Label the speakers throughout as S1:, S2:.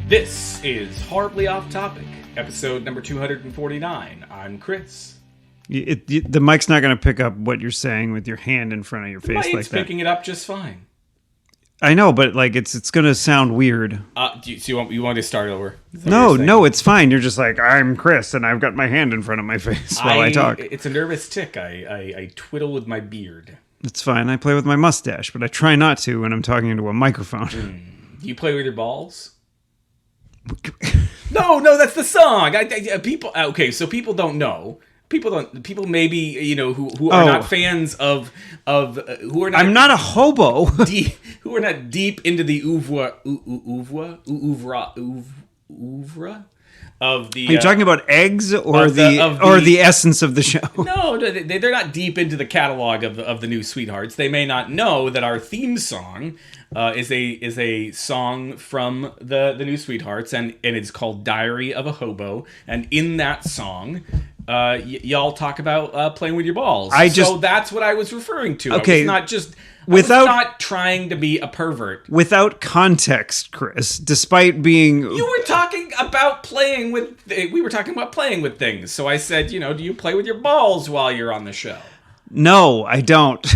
S1: This is Horribly Off Topic, episode number 249. I'm Chris.
S2: The mic's not going to pick up what you're saying with your hand in front of your face like that.
S1: It's picking it up just fine.
S2: I know, but like it's going to sound weird.
S1: You want to start over?
S2: No, it's fine. You're just like, I'm Chris, and I've got my hand in front of my face while I talk.
S1: It's a nervous tick. I twiddle with my beard.
S2: It's fine. I play with my mustache, but I try not to when I'm talking into a microphone.
S1: Do you play with your balls? No, that's the song. People. Okay, so people don't know. People maybe who are not fans of who are not.
S2: I'm not a hobo.
S1: Who are not deep into the oeuvre of the.
S2: Are you talking about eggs or the essence of the show?
S1: No, they're not deep into the catalog of the New Sweethearts. They may not know that our theme song is a song from the New Sweethearts, and it's called "Diary of a Hobo." And in that song, y'all talk about playing with your balls. So that's what I was referring to.
S2: Okay,
S1: I was not trying to be a pervert.
S2: Without context, Chris, despite being...
S1: You were talking about playing with... We were talking about playing with things. So I said, do you play with your balls while you're on the show?
S2: No, I don't.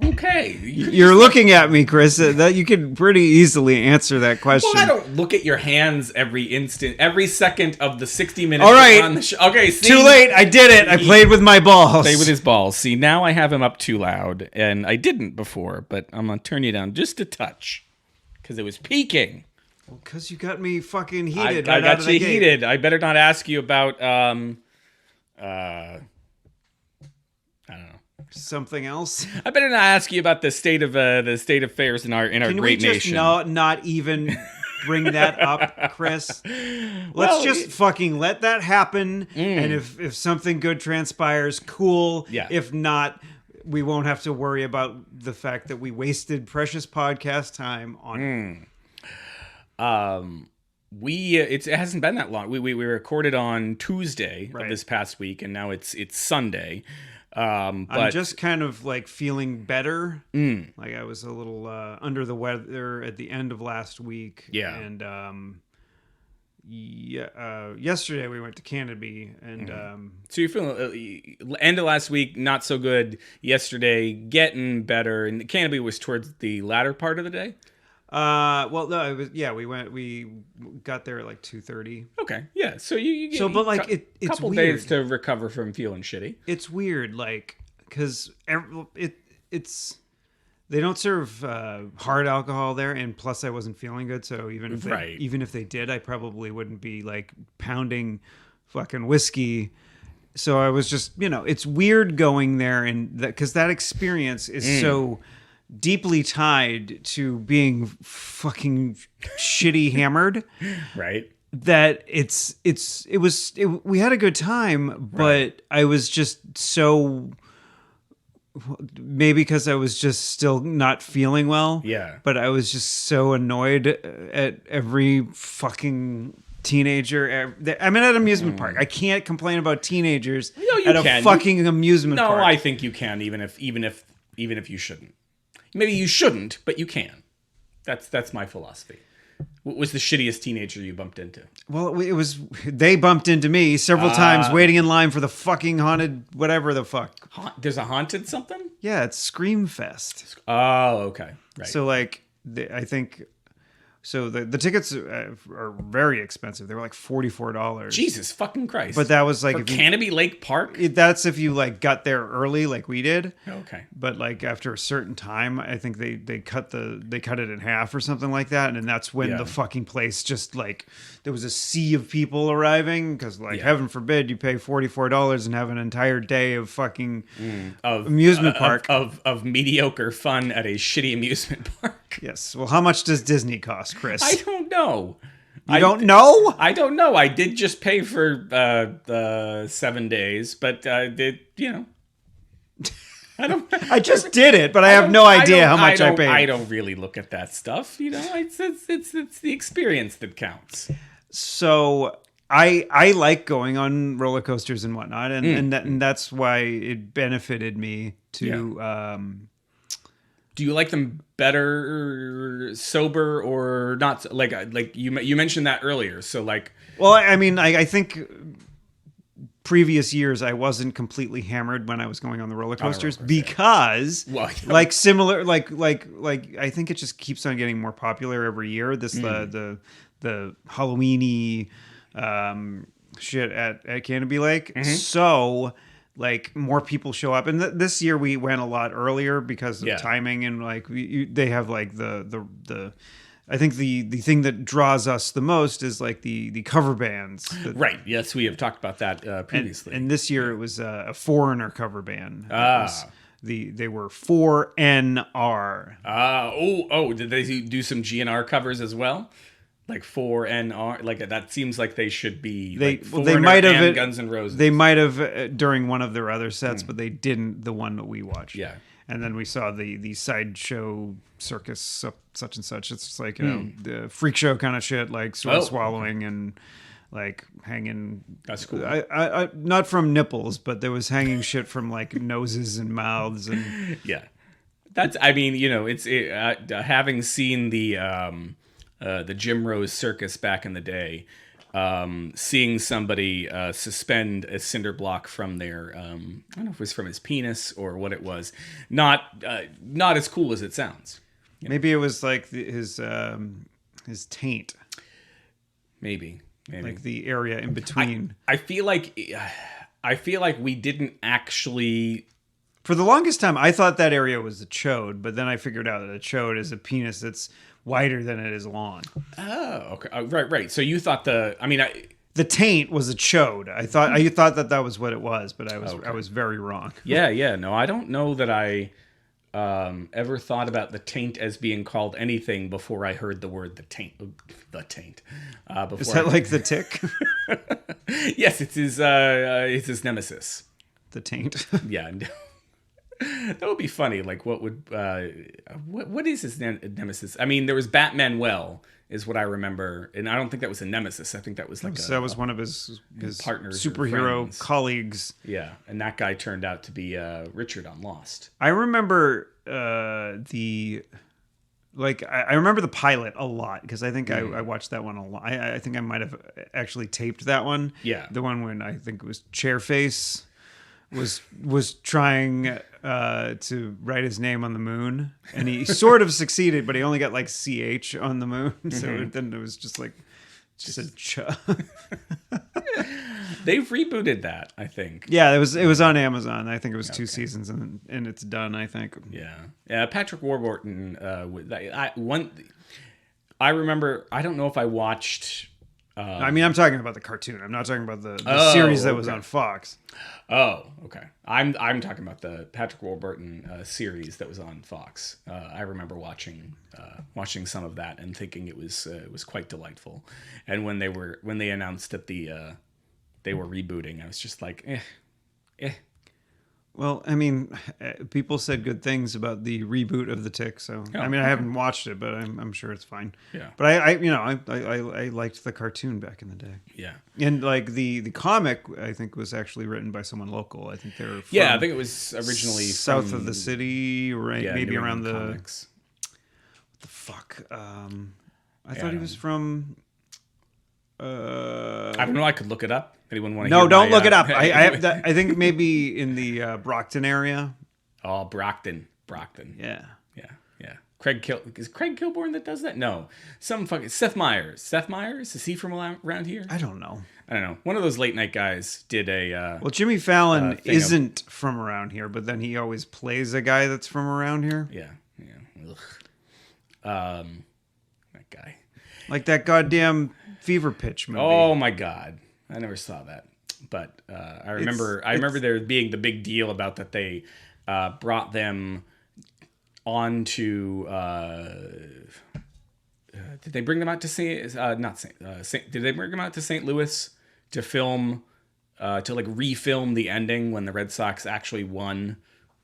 S1: Okay.
S2: You're looking at me, Chris. That you could pretty easily answer that question.
S1: Well, I don't look at your hands every second of the 60 minutes
S2: all right.
S1: on the show. Okay, see,
S2: too late. I did it. I played with my balls.
S1: Played with his balls. See, now I have him up too loud, and I didn't before, but I'm going to turn you down just a touch because it was peaking.
S2: Well, because you got me fucking heated.
S1: I got you heated. I better not ask you about... I don't know.
S2: Something else.
S1: I better not ask you about the state of affairs in our great nation.
S2: Can we just not even bring that up, Chris? Let's just fucking let that happen. And if something good transpires, cool. Yeah. If not, we won't have to worry about the fact that we wasted precious podcast time on.
S1: It hasn't been that long. We recorded on Tuesday of this past week, and now it's Sunday. But
S2: I'm just kind of like feeling better. Like I was a little under the weather at the end of last week. Yeah. And yesterday we went to Canobie, and
S1: so you're feeling end of last week not so good. Yesterday getting better, and Canobie was towards the latter part of the day.
S2: Well, no, it was, we got there at like 2:30.
S1: Okay. Yeah. So you
S2: but like it's a couple
S1: weird. Days to recover from feeling shitty.
S2: It's weird, like, cause it's, they don't serve, hard alcohol there. And plus I wasn't feeling good. So even if they did, I probably wouldn't be like pounding fucking whiskey. So I was just, it's weird going there, and cause that experience is so deeply tied to being fucking shitty hammered, right? That we had a good time, but I was just so, maybe because I was just still not feeling well. Yeah. But I was just so annoyed at every fucking teenager. I'm at an amusement park. I can't complain about teenagers a fucking amusement park.
S1: No, I think you can, even if you shouldn't. Maybe you shouldn't, but you can. That's my philosophy. What was the shittiest teenager you bumped into?
S2: Well, they bumped into me several times waiting in line for the fucking haunted whatever the fuck.
S1: There's a haunted something?
S2: Yeah, it's Scream Fest.
S1: Oh, okay. Right.
S2: So like, I think... So the tickets are very expensive. They were like $44.
S1: Jesus fucking Christ!
S2: But that was like
S1: for Canobie Lake Park.
S2: That's if you like got there early, like we did.
S1: Okay.
S2: But like after a certain time, I think they cut it in half or something like that, and that's when the fucking place just like there was a sea of people arriving because heaven forbid you pay $44 and have an entire day of fucking amusement park
S1: of mediocre fun at a shitty amusement park.
S2: Yes. Well, how much does Disney cost, Chris?
S1: I don't know.
S2: You don't know?
S1: I don't know. I did just pay for 7 days, but I don't.
S2: I just did it, but I have no idea how much I paid.
S1: I don't really look at that stuff. It's the experience that counts.
S2: So I like going on roller coasters and whatnot, and that's why it benefited me to.
S1: Do you like them better sober or not? Like you mentioned that earlier. So like,
S2: well, I mean, I think previous years I wasn't completely hammered when I was going on the roller coasters because like similar like I think it just keeps on getting more popular every year. The Halloweeny shit at Canobie Lake. So like more people show up, and this year we went a lot earlier because of timing, and like they have like the I think the thing that draws us the most is like the cover bands.
S1: Right. Yes, we have talked about that previously.
S2: And this year it was a Foreigner cover band. They were 4NR.
S1: Did they do some GNR covers as well? Like 4NR, like that seems like they should be. They
S2: might have
S1: Guns N' Roses.
S2: They might have during one of their other sets, but they didn't the one that we watched.
S1: Yeah.
S2: And then we saw the sideshow circus such and such. It's like the freak show kind of shit, like sword swallowing and like hanging.
S1: That's cool.
S2: I not from nipples, but there was hanging shit from like noses and mouths and
S1: yeah. That's. I mean, it's having seen the Jim Rose circus back in the day. Seeing somebody suspend a cinder block from their I don't know if it was from his penis or what it was, not as cool as it sounds.
S2: Maybe it was like his taint.
S1: Maybe
S2: like the area in between.
S1: I feel like we didn't actually.
S2: For the longest time, I thought that area was a chode, but then I figured out that a chode is a penis that's wider than it is long.
S1: Oh, okay. Right. So you thought the
S2: taint was a chode. I thought that was what it was, but I was very wrong.
S1: Yeah. No, I don't know that I ever thought about the taint as being called anything before I heard the word the taint. Is
S2: that like the tick?
S1: Yes, it's his nemesis.
S2: The taint.
S1: Yeah. That would be funny. Like, what is his nemesis? I mean, there was Batmanuel, is what I remember, and I don't think that was a nemesis. I think that was
S2: that was one of his
S1: partners,
S2: superhero colleagues.
S1: Yeah, and that guy turned out to be Richard on Lost.
S2: I remember I remember the pilot a lot because I think I watched that one a lot. I think I might have actually taped that one.
S1: Yeah,
S2: the one when I think it was Chairface was trying to write his name on the moon, and he sort of succeeded, but he only got like CH on the moon. So then it was just a ch.
S1: They've rebooted that, I think.
S2: Yeah, it was on Amazon. I think it was 2 seasons, and it's done, I think.
S1: Yeah. Patrick Warburton. I remember. I don't know if I watched.
S2: I mean, I'm talking about the cartoon. I'm not talking about the series that was on Fox.
S1: Oh, okay. I'm talking about the Patrick Warburton series that was on Fox. I remember watching some of that and thinking it was quite delightful. And when they announced that they were rebooting, I was just like, eh.
S2: Well, I mean, people said good things about the reboot of The Tick, so I haven't watched it, but I'm sure it's fine.
S1: Yeah.
S2: But I liked the cartoon back in the day.
S1: Yeah.
S2: And like the comic, I think was actually written by someone local. I think they're from
S1: I think it was originally
S2: south of the city, right?
S1: Yeah,
S2: maybe
S1: New
S2: around
S1: England
S2: the
S1: comics.
S2: What the fuck? I thought he was from.
S1: I don't know. I could look it up. Anyone want to?
S2: No, don't look it up. I think maybe in the Brockton area.
S1: Oh, Brockton.
S2: Yeah.
S1: Is Craig Kilborn that does that? No, some fucking Seth Meyers. Seth Meyers, is he from around here?
S2: I don't know.
S1: One of those late night guys did a.
S2: Well, Jimmy Fallon isn't from around here, but then he always plays a guy that's from around here.
S1: Yeah. Ugh. That guy.
S2: Like that goddamn Fever Pitch movie.
S1: Oh my god, I never saw that, but I remember there being the big deal about that they brought them onto. Did they bring them out to did they bring them out to St. Louis to film to like refilm the ending when the Red Sox actually won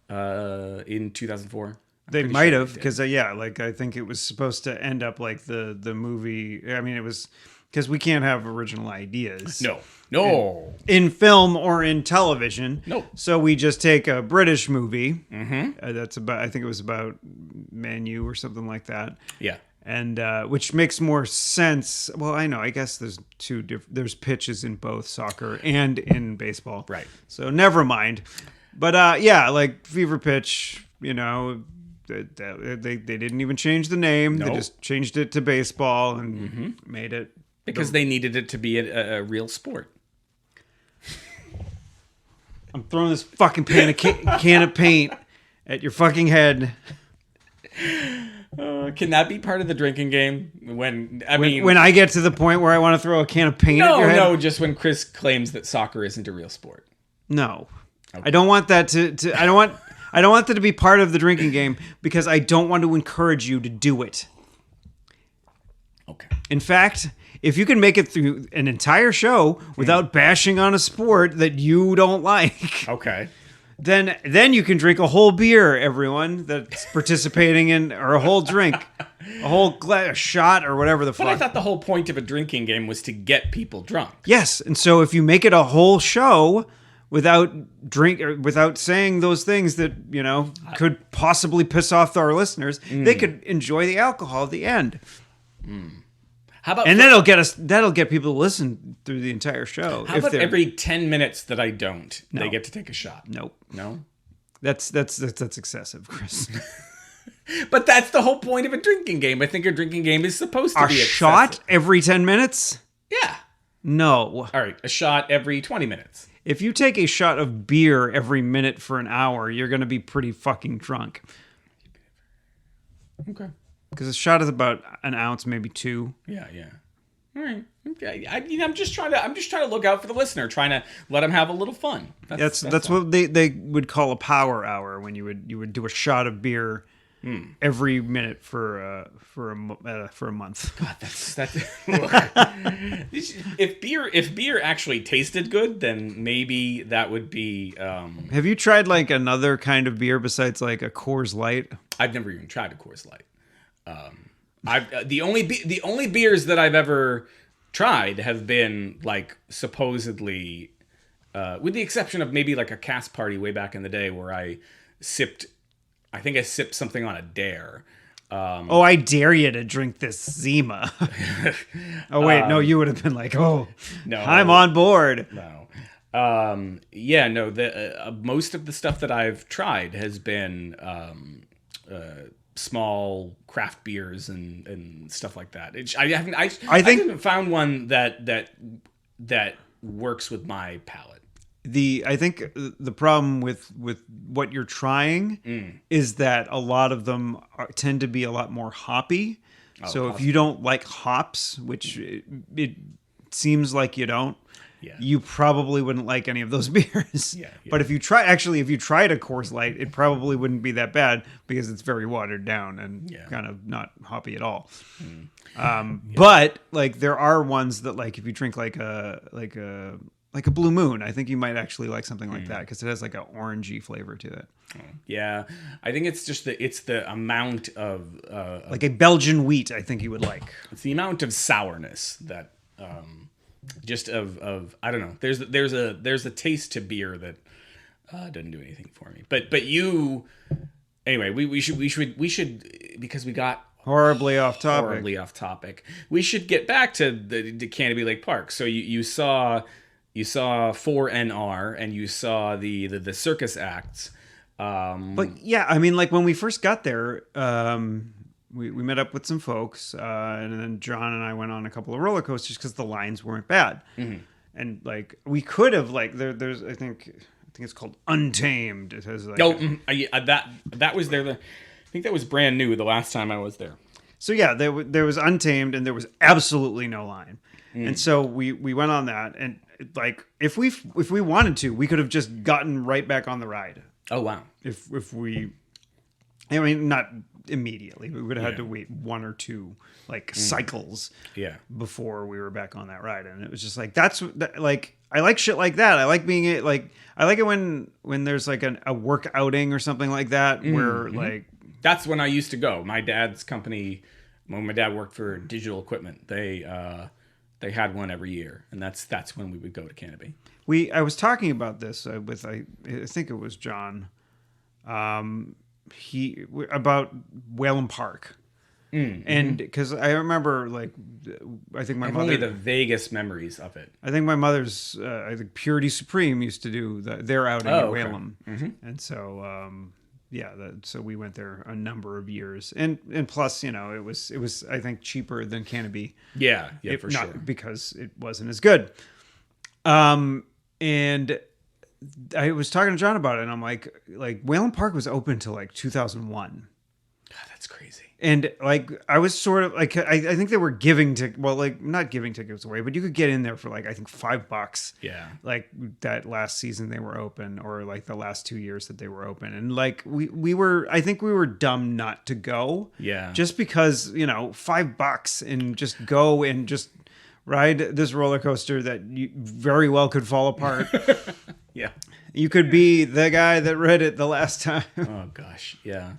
S1: in 2004?
S2: They might have, because I think it was supposed to end up like the movie. I mean, it was because we can't have original ideas.
S1: No.
S2: In film or in television.
S1: No.
S2: So we just take a British movie. That's about, I think it was about Man U or something like that.
S1: Yeah.
S2: And which makes more sense. Well, I know. I guess there's there's pitches in both soccer and in baseball.
S1: Right.
S2: So never mind. But yeah, like Fever Pitch, you know, they didn't even change the name.
S1: Nope.
S2: They just changed it to baseball and made it.
S1: Because they needed it to be a real sport.
S2: I'm throwing this fucking can of paint at your fucking head.
S1: Can that be part of the drinking game? When
S2: I get to the point where I want to throw a can of paint at your head?
S1: No, just when Chris claims that soccer isn't a real sport.
S2: No. Okay. I don't want that to I don't want that to be part of the drinking game because I don't want to encourage you to do it.
S1: Okay.
S2: In fact, if you can make it through an entire show without bashing on a sport that you don't like.
S1: Okay.
S2: Then you can drink a whole beer, everyone that's participating in, or a whole drink, a whole a shot or whatever the fuck.
S1: But I thought the whole point of a drinking game was to get people drunk.
S2: Yes, and so if you make it a whole show without saying those things that could possibly piss off our listeners, they could enjoy the alcohol at the end.
S1: How about
S2: that'll get people to listen through the entire show.
S1: How about every 10 minutes that I don't, they get to take a shot?
S2: Nope.
S1: No?
S2: That's excessive, Chris.
S1: But that's the whole point of a drinking game. I think a drinking game is supposed to be excessive.
S2: A shot every 10 minutes?
S1: Yeah.
S2: No.
S1: All right, a shot every 20 minutes.
S2: If you take a shot of beer every minute for an hour, you're going to be pretty fucking drunk.
S1: Okay.
S2: Because a shot is about an ounce, maybe two.
S1: Yeah. All right. Okay. I'm just trying to look out for the listener, trying to let them have a little fun.
S2: That's what they would call a power hour, when you would do a shot of beer every minute for a month.
S1: God, that's if beer actually tasted good, then maybe that would be.
S2: Have you tried like another kind of beer besides like a Coors Light?
S1: I've never even tried a Coors Light. The only beers that I've ever tried have been like supposedly, with the exception of maybe like a cast party way back in the day where I sipped something on a dare.
S2: I dare you to drink this Zima. Oh wait, no, you would have been like, no, I'm on board.
S1: No. Most of the stuff that I've tried has been small craft beers and stuff like that. I haven't found one that works with my palate.
S2: I think the problem with what you're trying is that a lot of them tend to be a lot more hoppy. So if you don't like hops, which it seems like you don't, you probably wouldn't like any of those beers. Yeah. But if you tried a Coors Light, it probably wouldn't be that bad because it's very watered down and kind of not hoppy at all. But like there are ones that like if you drink like a Blue Moon, I think you might actually like something like that because it has like an orangey flavor to it.
S1: Yeah, I think it's just the amount of
S2: like a Belgian wheat. I think you would like.
S1: It's the amount of sourness that just of I don't know. There's a taste to beer that doesn't do anything for me. But you anyway. We should because we got
S2: horribly off topic.
S1: We should get back to the Canobie Lake Park. So you saw 4NR and you saw the circus acts.
S2: But yeah, I mean, like when we first got there, we met up with some folks, and then John and I went on a couple of roller coasters because the lines weren't bad. Mm-hmm. And like we could have like there's I think it's called Untamed. It has like
S1: that was there. I think that was brand new the last time I was there.
S2: So yeah, there was Untamed and there was absolutely no line. And so we went on that, and like if we wanted to, we could have just gotten right back on the ride.
S1: Oh wow!
S2: If we, I mean, not immediately. We would have had to wait one or two cycles, before we were back on that ride. And it was just like like I like shit like that. I like being like I like it when there's like a work outing or something like that where like
S1: that's when I used to go. My dad's company, when my dad worked for Digital Equipment, They had one every year, and that's when we would go to Canobie.
S2: I was talking about this with I think it was John, about Whalen Park. And because I remember, like, I think my mother.
S1: Only the vaguest memories of it.
S2: I think my mother's, I think Purity Supreme used to do their outing at Whalen, and so so we went there a number of years, and plus, it was I think cheaper than Canobie.
S1: Yeah, for sure.
S2: Not because it wasn't as good. And I was talking to John about it, and I'm like Whalen Park was open till like 2001.
S1: God, that's crazy.
S2: And like I was sort of like I think they were not giving tickets away, but you could get in there for like I think $5.
S1: Yeah.
S2: Like that last season they were open, or like the last 2 years that they were open, and like we were dumb not to go.
S1: Yeah.
S2: Just because $5 and just go and just ride this roller coaster that you very well could fall apart.
S1: Yeah.
S2: You could be the guy that read it the last time.
S1: Oh gosh, yeah.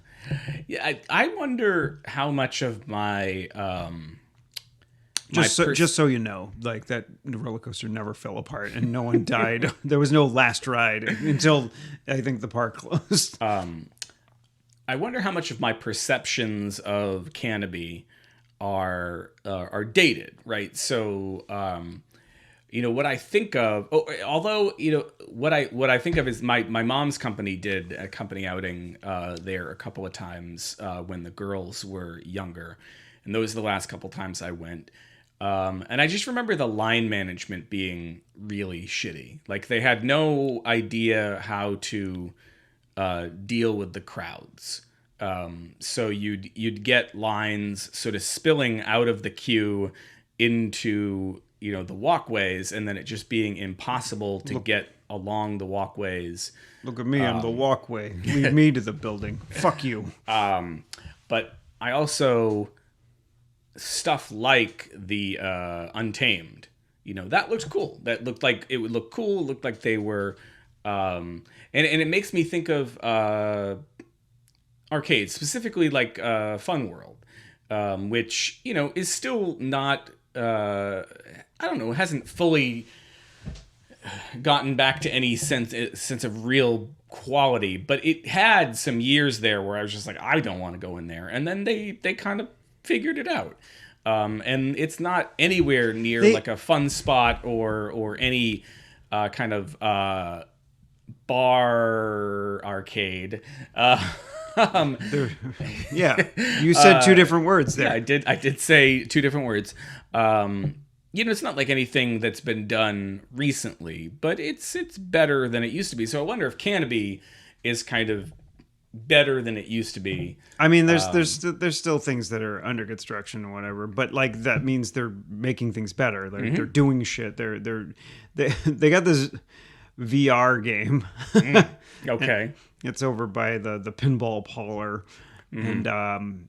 S1: Yeah, I wonder how much of my
S2: just so you know, like that roller coaster never fell apart and no one died. There was no last ride until I think the park closed.
S1: I wonder how much of my perceptions of Canobie are dated, right? So what I think of, although what I think of is my mom's company did a company outing there a couple of times when the girls were younger, and those are the last couple times I went. And I just remember the line management being really shitty. Like they had no idea how to deal with the crowds. So you'd get lines sort of spilling out of the queue into the walkways, and then it just being impossible to get along the walkways.
S2: Look at me, I'm the walkway. Lead me to the building. Fuck you.
S1: But I also stuff like the Untamed. That looked cool. That looked like it would look cool. It looked like they were, and it makes me think of arcades, specifically like Fun World, which is still not. I don't know, hasn't fully gotten back to any sense of real quality, but it had some years there where I was just like, I don't want to go in there, and then they kind of figured it out, and it's not anywhere near like a Fun Spot or any kind of bar arcade.
S2: Yeah, you said two different words there.
S1: Yeah, I did say two different words. It's not like anything that's been done recently, but it's better than it used to be. So I wonder if Canobie is kind of better than it used to be.
S2: I mean, there's still things that are under construction or whatever, but like that means they're making things better. They're doing shit. They got this VR game.
S1: Okay.
S2: It's over by the pinball parlor, and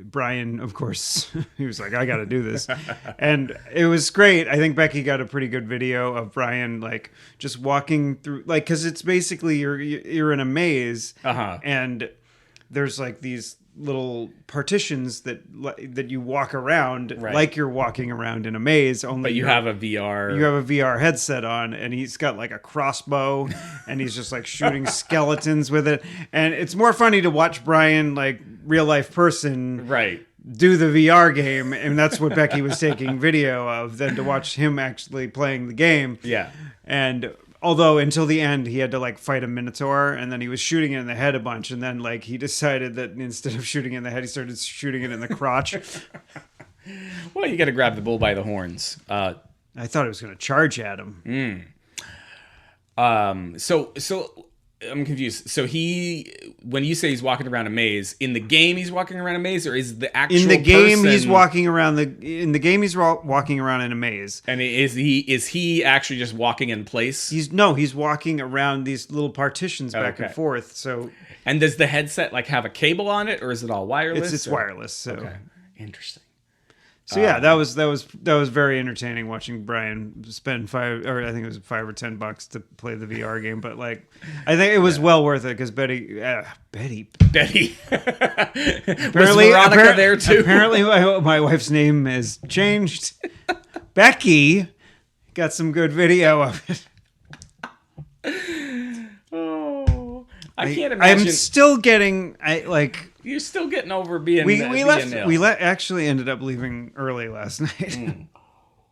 S2: Brian, of course, he was like, I got to do this. And it was great. I think Becky got a pretty good video of Brian, like, just walking through, like, because it's basically you're in a maze, and there's, like, these little partitions that you walk around like you're walking around in a maze. Only
S1: but you have a VR.
S2: You have a VR headset on, and he's got like a crossbow, and he's just like shooting skeletons with it. And it's more funny to watch Brian, like real life person, do the VR game, and that's what Becky was taking video of, than to watch him actually playing the game.
S1: Yeah,
S2: and. Although until the end he had to like fight a minotaur, and then he was shooting it in the head a bunch, and then like he decided that instead of shooting it in the head, he started shooting it in the crotch.
S1: Well, you got to grab the bull by the horns.
S2: I thought it was going to charge at him.
S1: So I'm confused. So when you say he's walking around a maze, in the game he's walking around a maze, or is the actual
S2: in the game
S1: person...
S2: he's walking around he's walking around in a maze.
S1: And is he actually just walking in place?
S2: He's walking around these little partitions back and forth. So,
S1: and does the headset like have a cable on it, or is it all wireless?
S2: It's wireless. So.
S1: Okay, interesting.
S2: So yeah, that was very entertaining watching Brian spend $5 or $10 to play the VR game. But like, I think it was well worth it because Betty.
S1: Apparently,
S2: was
S1: Veronica there too.
S2: Apparently, my wife's name is changed. Becky got some good video of it.
S1: Oh, I can't imagine.
S2: I'm still getting.
S1: You're still getting over being.
S2: We
S1: being
S2: left.
S1: ill.
S2: We actually ended up leaving early last night.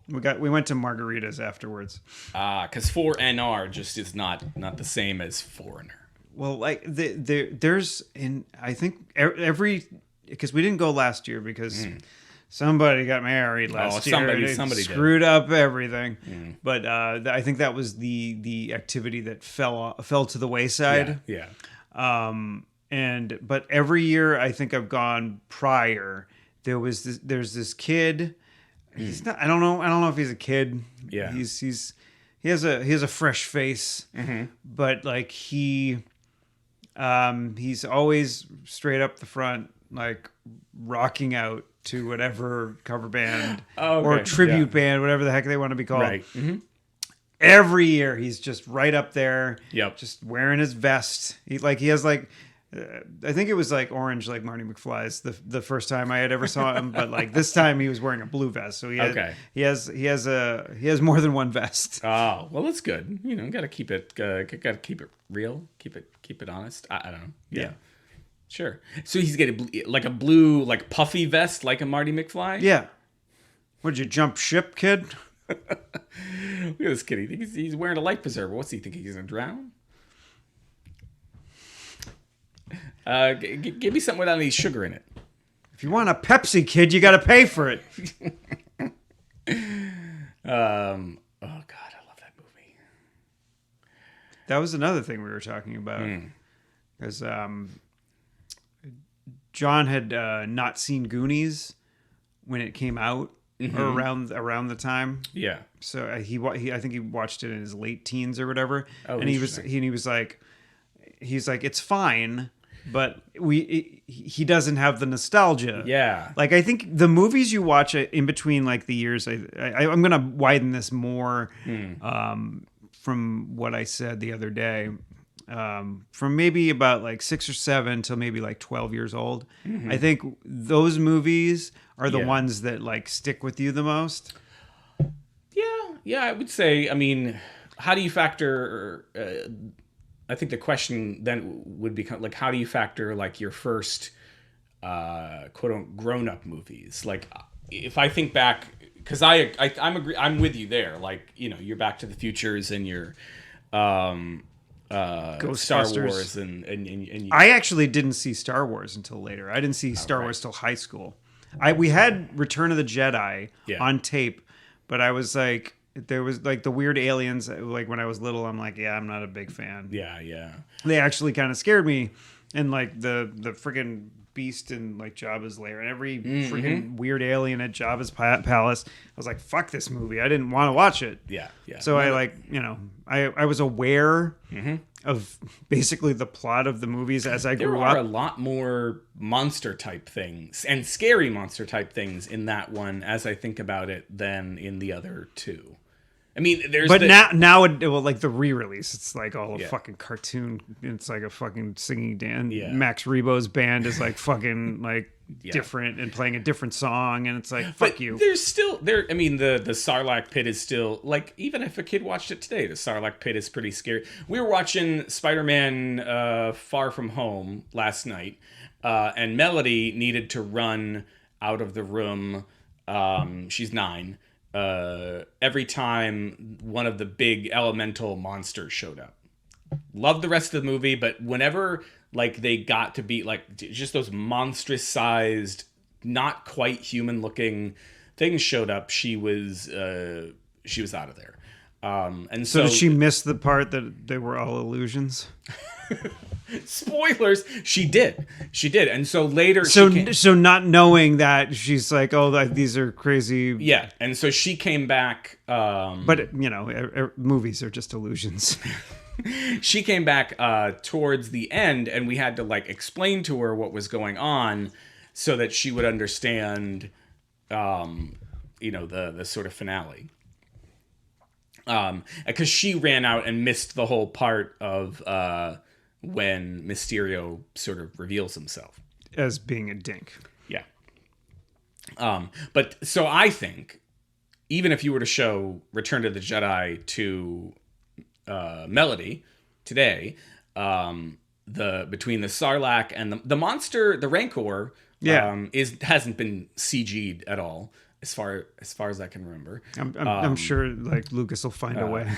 S2: We went to margaritas afterwards.
S1: Because 4NR just is not the same as Foreigner.
S2: Well, like there's I think every because we didn't go last year because somebody got married last year.
S1: Somebody
S2: screwed up everything. But I think that was the activity that fell to the wayside.
S1: Yeah.
S2: But every year I think I've gone prior. There's this kid. He's not. I don't know if he's a kid.
S1: Yeah.
S2: He has a fresh face. But like he's always straight up the front, like rocking out to whatever cover band or tribute band, whatever the heck they want to be called.
S1: Right.
S2: Every year he's just right up there.
S1: Yep.
S2: Just wearing his vest. He has like. I think it was like orange, like Marty McFly's the first time I had ever saw him, but like this time he was wearing a blue vest, so he has more than one vest.
S1: Oh, well, that's good. You know, got to keep it real, keep it honest. I don't know. Yeah, sure. So he's getting like a blue, like puffy vest, like a Marty McFly.
S2: Yeah. Would you jump ship, kid?
S1: Look at this kid. He thinks he's wearing a life preserver. What's he thinking? He's gonna drown? Give me something without any sugar in it.
S2: If you want a Pepsi, kid, you got to pay for it.
S1: Oh God, I love that movie.
S2: That was another thing we were talking about, because John had not seen Goonies when it came out or around the time.
S1: Yeah.
S2: So he I think he watched it in his late teens or whatever, and he was like, it's fine. But he doesn't have the nostalgia.
S1: Yeah.
S2: Like, I think the movies you watch in between, like, the years, I'm going to widen this more from what I said the other day. From maybe about, like, 6 or 7 till maybe, like, 12 years old. I think those movies are the ones that, like, stick with you the most.
S1: Yeah, I would say, I mean, how do you factor... I think the question then would become like, how do you factor like your first quote unquote grown-up movies? Like, if I think back, because I'm with you there. Like, you know, you're Back to the Futures and your Star Wars and
S2: I actually didn't see Star Wars until later. I didn't see Star Wars till high school. We had Return of the Jedi on tape, but I was like, there was like the weird aliens. Like when I was little, I'm like, I'm not a big fan.
S1: Yeah.
S2: They actually kind of scared me, and like the freaking beast in like Jabba's lair and every freaking weird alien at Jabba's palace. I was like, fuck this movie. I didn't want to watch it.
S1: Yeah.
S2: So I like, you know, I was aware of basically the plot of the movies as I grew up.
S1: There are a lot more monster type things and scary monster type things in that one, as I think about it, than in the other two. I mean,
S2: now like the re-release, it's like all a fucking cartoon. It's like a fucking singing dance.
S1: Yeah.
S2: Max Rebo's band is like fucking like different and playing a different song, and it's like fuck you.
S1: There's still there. I mean, the Sarlacc pit is still like, even if a kid watched it today, the Sarlacc pit is pretty scary. We were watching Spider-Man Far From Home last night, and Melody needed to run out of the room. She's 9. Every time one of the big elemental monsters showed up. Loved the rest of the movie, but whenever like they got to be like just those monstrous sized, not quite human looking things showed up, she was out of there. And so
S2: did she miss the part that they were all illusions?
S1: Spoilers. She did, and so later.
S2: So not knowing that, she's like, oh, these are crazy.
S1: Yeah, and so she came back.
S2: But you know, movies are just illusions.
S1: She came back towards the end, and we had to like explain to her what was going on, so that she would understand. You know, the sort of finale. Because she ran out and missed the whole part of when Mysterio sort of reveals himself
S2: as being a dink.
S1: Yeah. But so I think, even if you were to show Return of the Jedi to Melody today, between the Sarlacc and the monster, the Rancor, hasn't been CG'd at all. As far as I can remember,
S2: I'm sure like Lucas will find a way.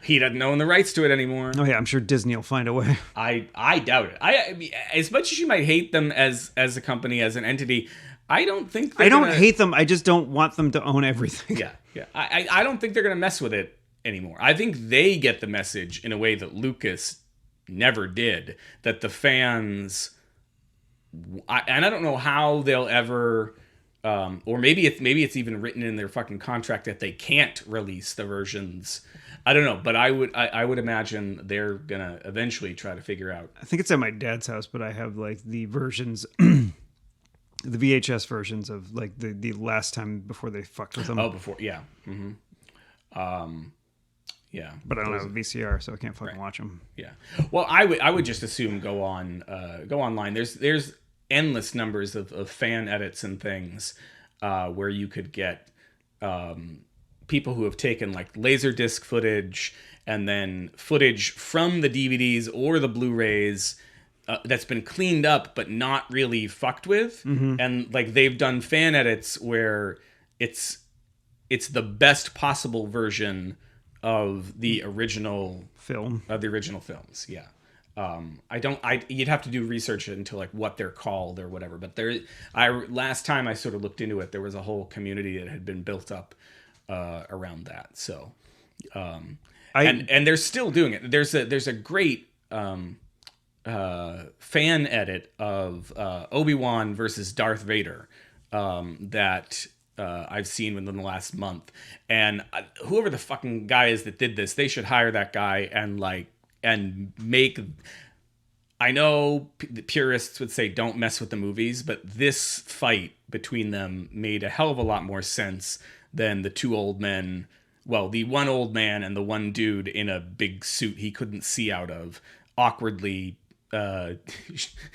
S1: He doesn't own the rights to it anymore.
S2: Oh yeah, I'm sure Disney will find a way.
S1: I doubt it. I mean, as much as you might hate them as a company, as an entity, I don't think
S2: I don't hate them. I just don't want them to own everything.
S1: Yeah. I don't think they're gonna mess with it anymore. I think they get the message in a way that Lucas never did. That the fans, and I don't know how they'll ever. Or maybe it's even written in their fucking contract that they can't release the versions. I don't know, but I would imagine they're gonna eventually try to figure out.
S2: I think it's at my dad's house, but I have like the versions, the VHS versions of like the last time before they fucked with them.
S1: Oh, before, yeah, yeah.
S2: But I don't have a VCR, so I can't fucking watch them.
S1: Yeah. Well, I would just assume go online. There's endless numbers of fan edits and things where you could get people who have taken like Laserdisc footage and then footage from the DVDs or the Blu-rays that's been cleaned up but not really fucked with. And like they've done fan edits where it's the best possible version of the original
S2: film,
S1: of the original films. Yeah. You'd have to do research into like what they're called or whatever, but last time I sort of looked into it, there was a whole community that had been built up around that. So, and they're still doing it. There's a great fan edit of Obi-Wan versus Darth Vader that I've seen within the last month, and whoever the fucking guy is that did this, they should hire that guy and make. I know the purists would say don't mess with the movies, but this fight between them made a hell of a lot more sense than the two old men. Well, the one old man and the one dude in a big suit he couldn't see out of, awkwardly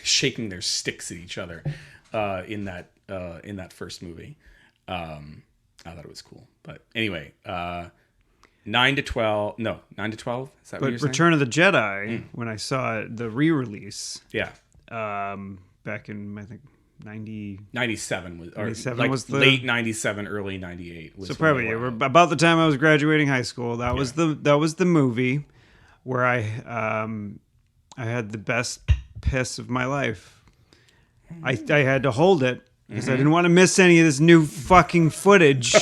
S1: shaking their sticks at each other in that first movie. I thought it was cool, but anyway. 9 to 12. No, 9 to 12. Is that what you're saying?
S2: Return of the Jedi, when I saw it, the re-release.
S1: Yeah.
S2: Back in, I think,
S1: 97 was, or
S2: 97
S1: like
S2: was the
S1: late 97, early 98. Was
S2: so probably about the time I was graduating high school. That was the movie where I had the best piss of my life. I had to hold it because I didn't want to miss any of this new fucking footage.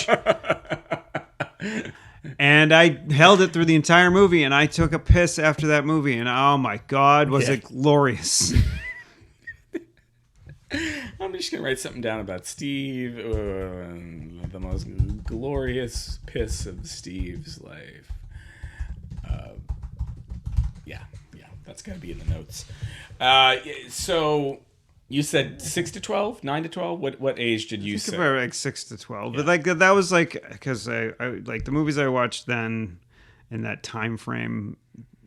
S2: And I held it through the entire movie, and I took a piss after that movie, and oh my God, was it glorious.
S1: I'm just going to write something down about Steve. The most glorious piss of Steve's life. Yeah, that's got to be in the notes. So... You said 6 to 12, 9 to 12. What age did you say?
S2: About like 6 to 12. Yeah. But like that was like because I like the movies I watched then in that time frame,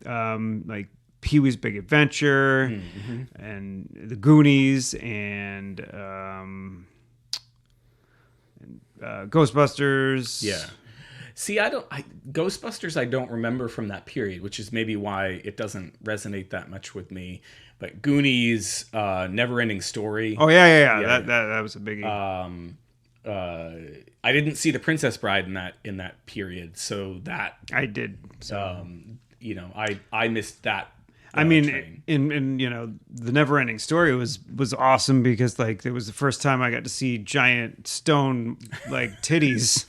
S2: like Pee-wee's Big Adventure and The Goonies and Ghostbusters.
S1: Yeah. See, Ghostbusters I don't remember from that period, which is maybe why it doesn't resonate that much with me. But Goonies, Never Ending Story.
S2: Oh yeah. That was a biggie.
S1: I didn't see The Princess Bride in that period, so that
S2: I did. So.
S1: I missed that.
S2: I mean, in the Never Ending Story was awesome because like it was the first time I got to see giant stone like titties.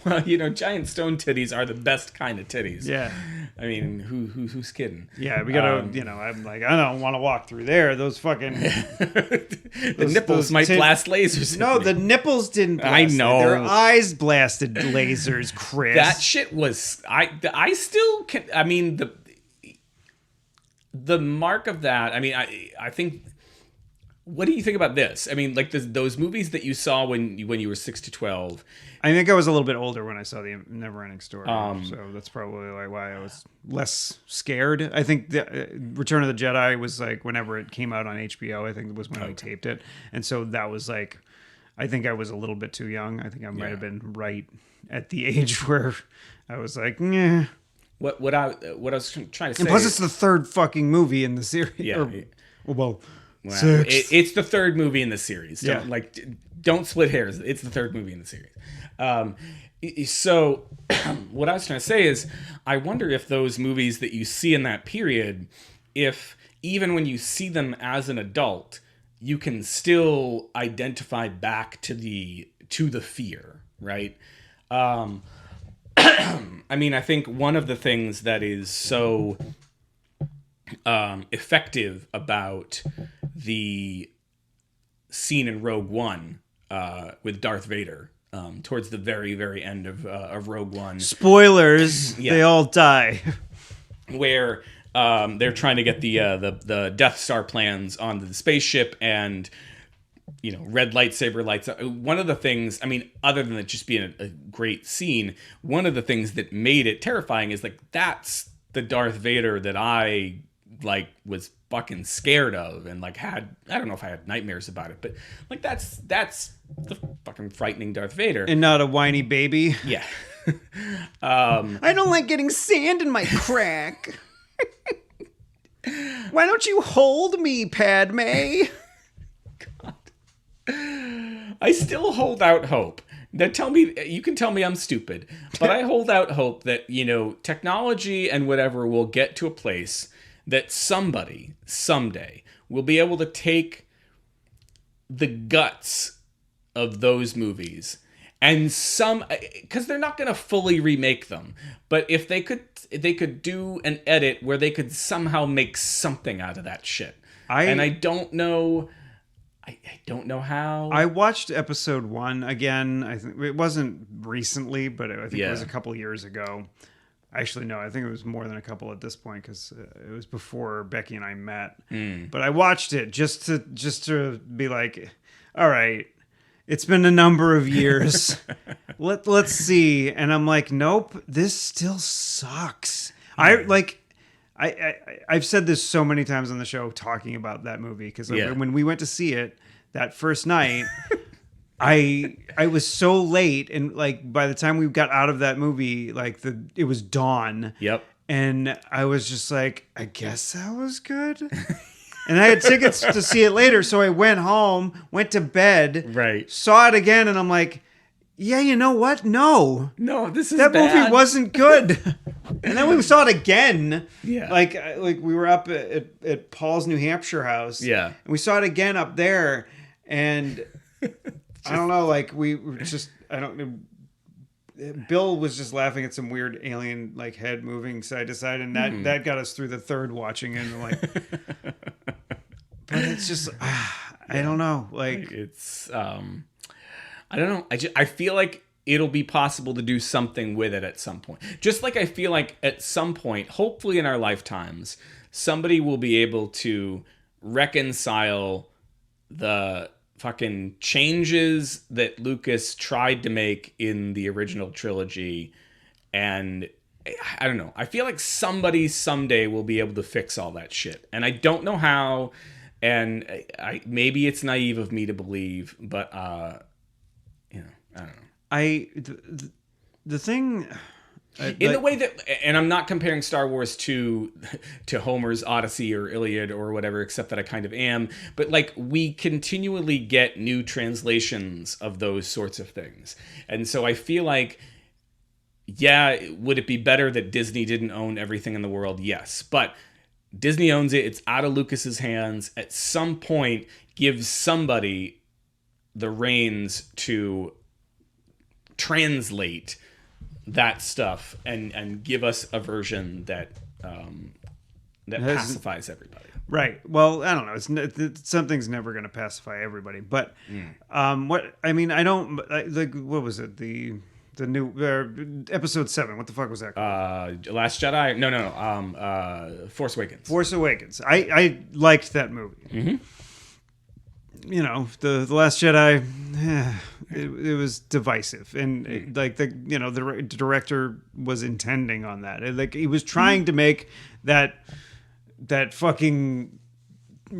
S1: Well, giant stone titties are the best kind of titties.
S2: Yeah.
S1: I mean, who's kidding?
S2: Yeah, we gotta. I'm like, I don't want to walk through there. Those fucking
S1: the nipples might blast lasers.
S2: No, the nipples didn't.
S1: I know.
S2: Their eyes blasted lasers, Chris.
S1: That shit was. I still can. I mean the mark of that. I mean, I think. What do you think about this? I mean, like those movies that you saw when you were 6 to 12.
S2: I think I was a little bit older when I saw the Never-Ending Story, so that's probably like why I was less scared. I think the Return of the Jedi was like whenever it came out on HBO. I think it was when we taped it, and so that was like I think I was a little bit too young. I think I might have been right at the age where I was like, yeah.
S1: What I was trying to say.
S2: And plus, it's the third fucking movie in the series.
S1: Yeah.
S2: Well,
S1: it's the third movie in the series.
S2: Yeah.
S1: Don't split hairs. It's the third movie in the series. So what I was trying to say is, I wonder if those movies that you see in that period, if even when you see them as an adult, you can still identify back to the fear, right? I mean, I think one of the things that is so effective about the scene in Rogue One with Darth Vader towards the very, very end of Rogue One.
S2: Spoilers, they all die.
S1: Where they're trying to get the Death Star plans onto the spaceship, and red lightsaber lights up. One of the things, I mean, other than it just being a great scene, one of the things that made it terrifying is that's the Darth Vader that I was fucking scared of, and had, I don't know if I had nightmares about it, but that's the fucking frightening Darth Vader,
S2: and not a whiny baby.
S1: Yeah.
S2: I don't like getting sand in my crack. Why don't you hold me, Padme?
S1: I still hold out hope. Now you can tell me I'm stupid, but I hold out hope that, technology and whatever will get to a place that somebody, someday, will be able to take the guts of those movies and because they're not going to fully remake them, but if they could do an edit where they could somehow make something out of that shit. I don't know. I don't know how.
S2: I watched episode 1 again. I think it wasn't recently, but I think it was a couple years ago. Actually, no, I think it was more than a couple at this point, because it was before Becky and I met. But I watched it just to be like, all right, it's been a number of years. Let's see. And I'm like, nope, this still sucks. I've said this so many times on the show talking about that movie, because when we went to see it that first night, I was so late, and by the time we got out of that movie, it was dawn.
S1: Yep.
S2: And I was just like, I guess that was good. And I had tickets to see it later, so I went home, went to bed,
S1: right,
S2: saw it again, and I'm like, yeah, you know what? No,
S1: this is
S2: that
S1: bad.
S2: movie wasn't good. And then we saw it again.
S1: Yeah,
S2: like we were up at Paul's New Hampshire house.
S1: Yeah,
S2: and we saw it again up there, and I don't know, we were just, I don't know. Bill was just laughing at some weird alien head moving side to side, and that got us through the third watching, and but it's just I don't know,
S1: it's I don't know. I feel like it'll be possible to do something with it at some point. Just like I feel like at some point, hopefully in our lifetimes, somebody will be able to reconcile the fucking changes that Lucas tried to make in the original trilogy. And I don't know. I feel like somebody someday will be able to fix all that shit. And I don't know how. And maybe it's naive of me to believe, but I don't know.
S2: The thing
S1: in the way that, and I'm not comparing Star Wars to Homer's Odyssey or Iliad or whatever, except that I kind of am. But we continually get new translations of those sorts of things, and so I feel like, would it be better that Disney didn't own everything in the world? Yes, but Disney owns it. It's out of Lucas's hands. At some point, give somebody the reins to translate that stuff and give us a version that pacifies everybody.
S2: Right. Well, I don't know. Something's never going to pacify everybody. But what I mean, I don't what was it? The new episode 7. What the fuck was that called?
S1: Last Jedi? No. Force Awakens.
S2: Force Awakens. I liked that movie.
S1: Mm-hmm.
S2: The Last Jedi, it was divisive, and the director was intending on that. He was trying to make that fucking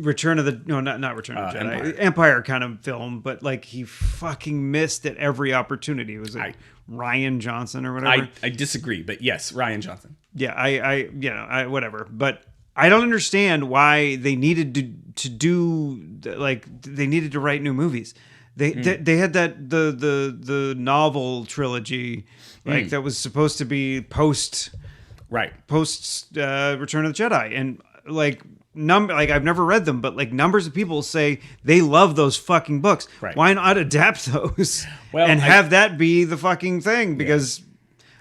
S2: Return of the not Return of the Jedi, Empire kind of film, but like he fucking missed at every opportunity. It was like Ryan Johnson or whatever.
S1: I disagree, but yes, Ryan Johnson.
S2: Yeah, I whatever, but I don't understand why they needed to do like they needed to write new movies. They had that the novel trilogy like that was supposed to be post Return of the Jedi, and like I've never read them, but like numbers of people say they love those fucking books.
S1: Right.
S2: Why not adapt those and have that be the fucking thing? Because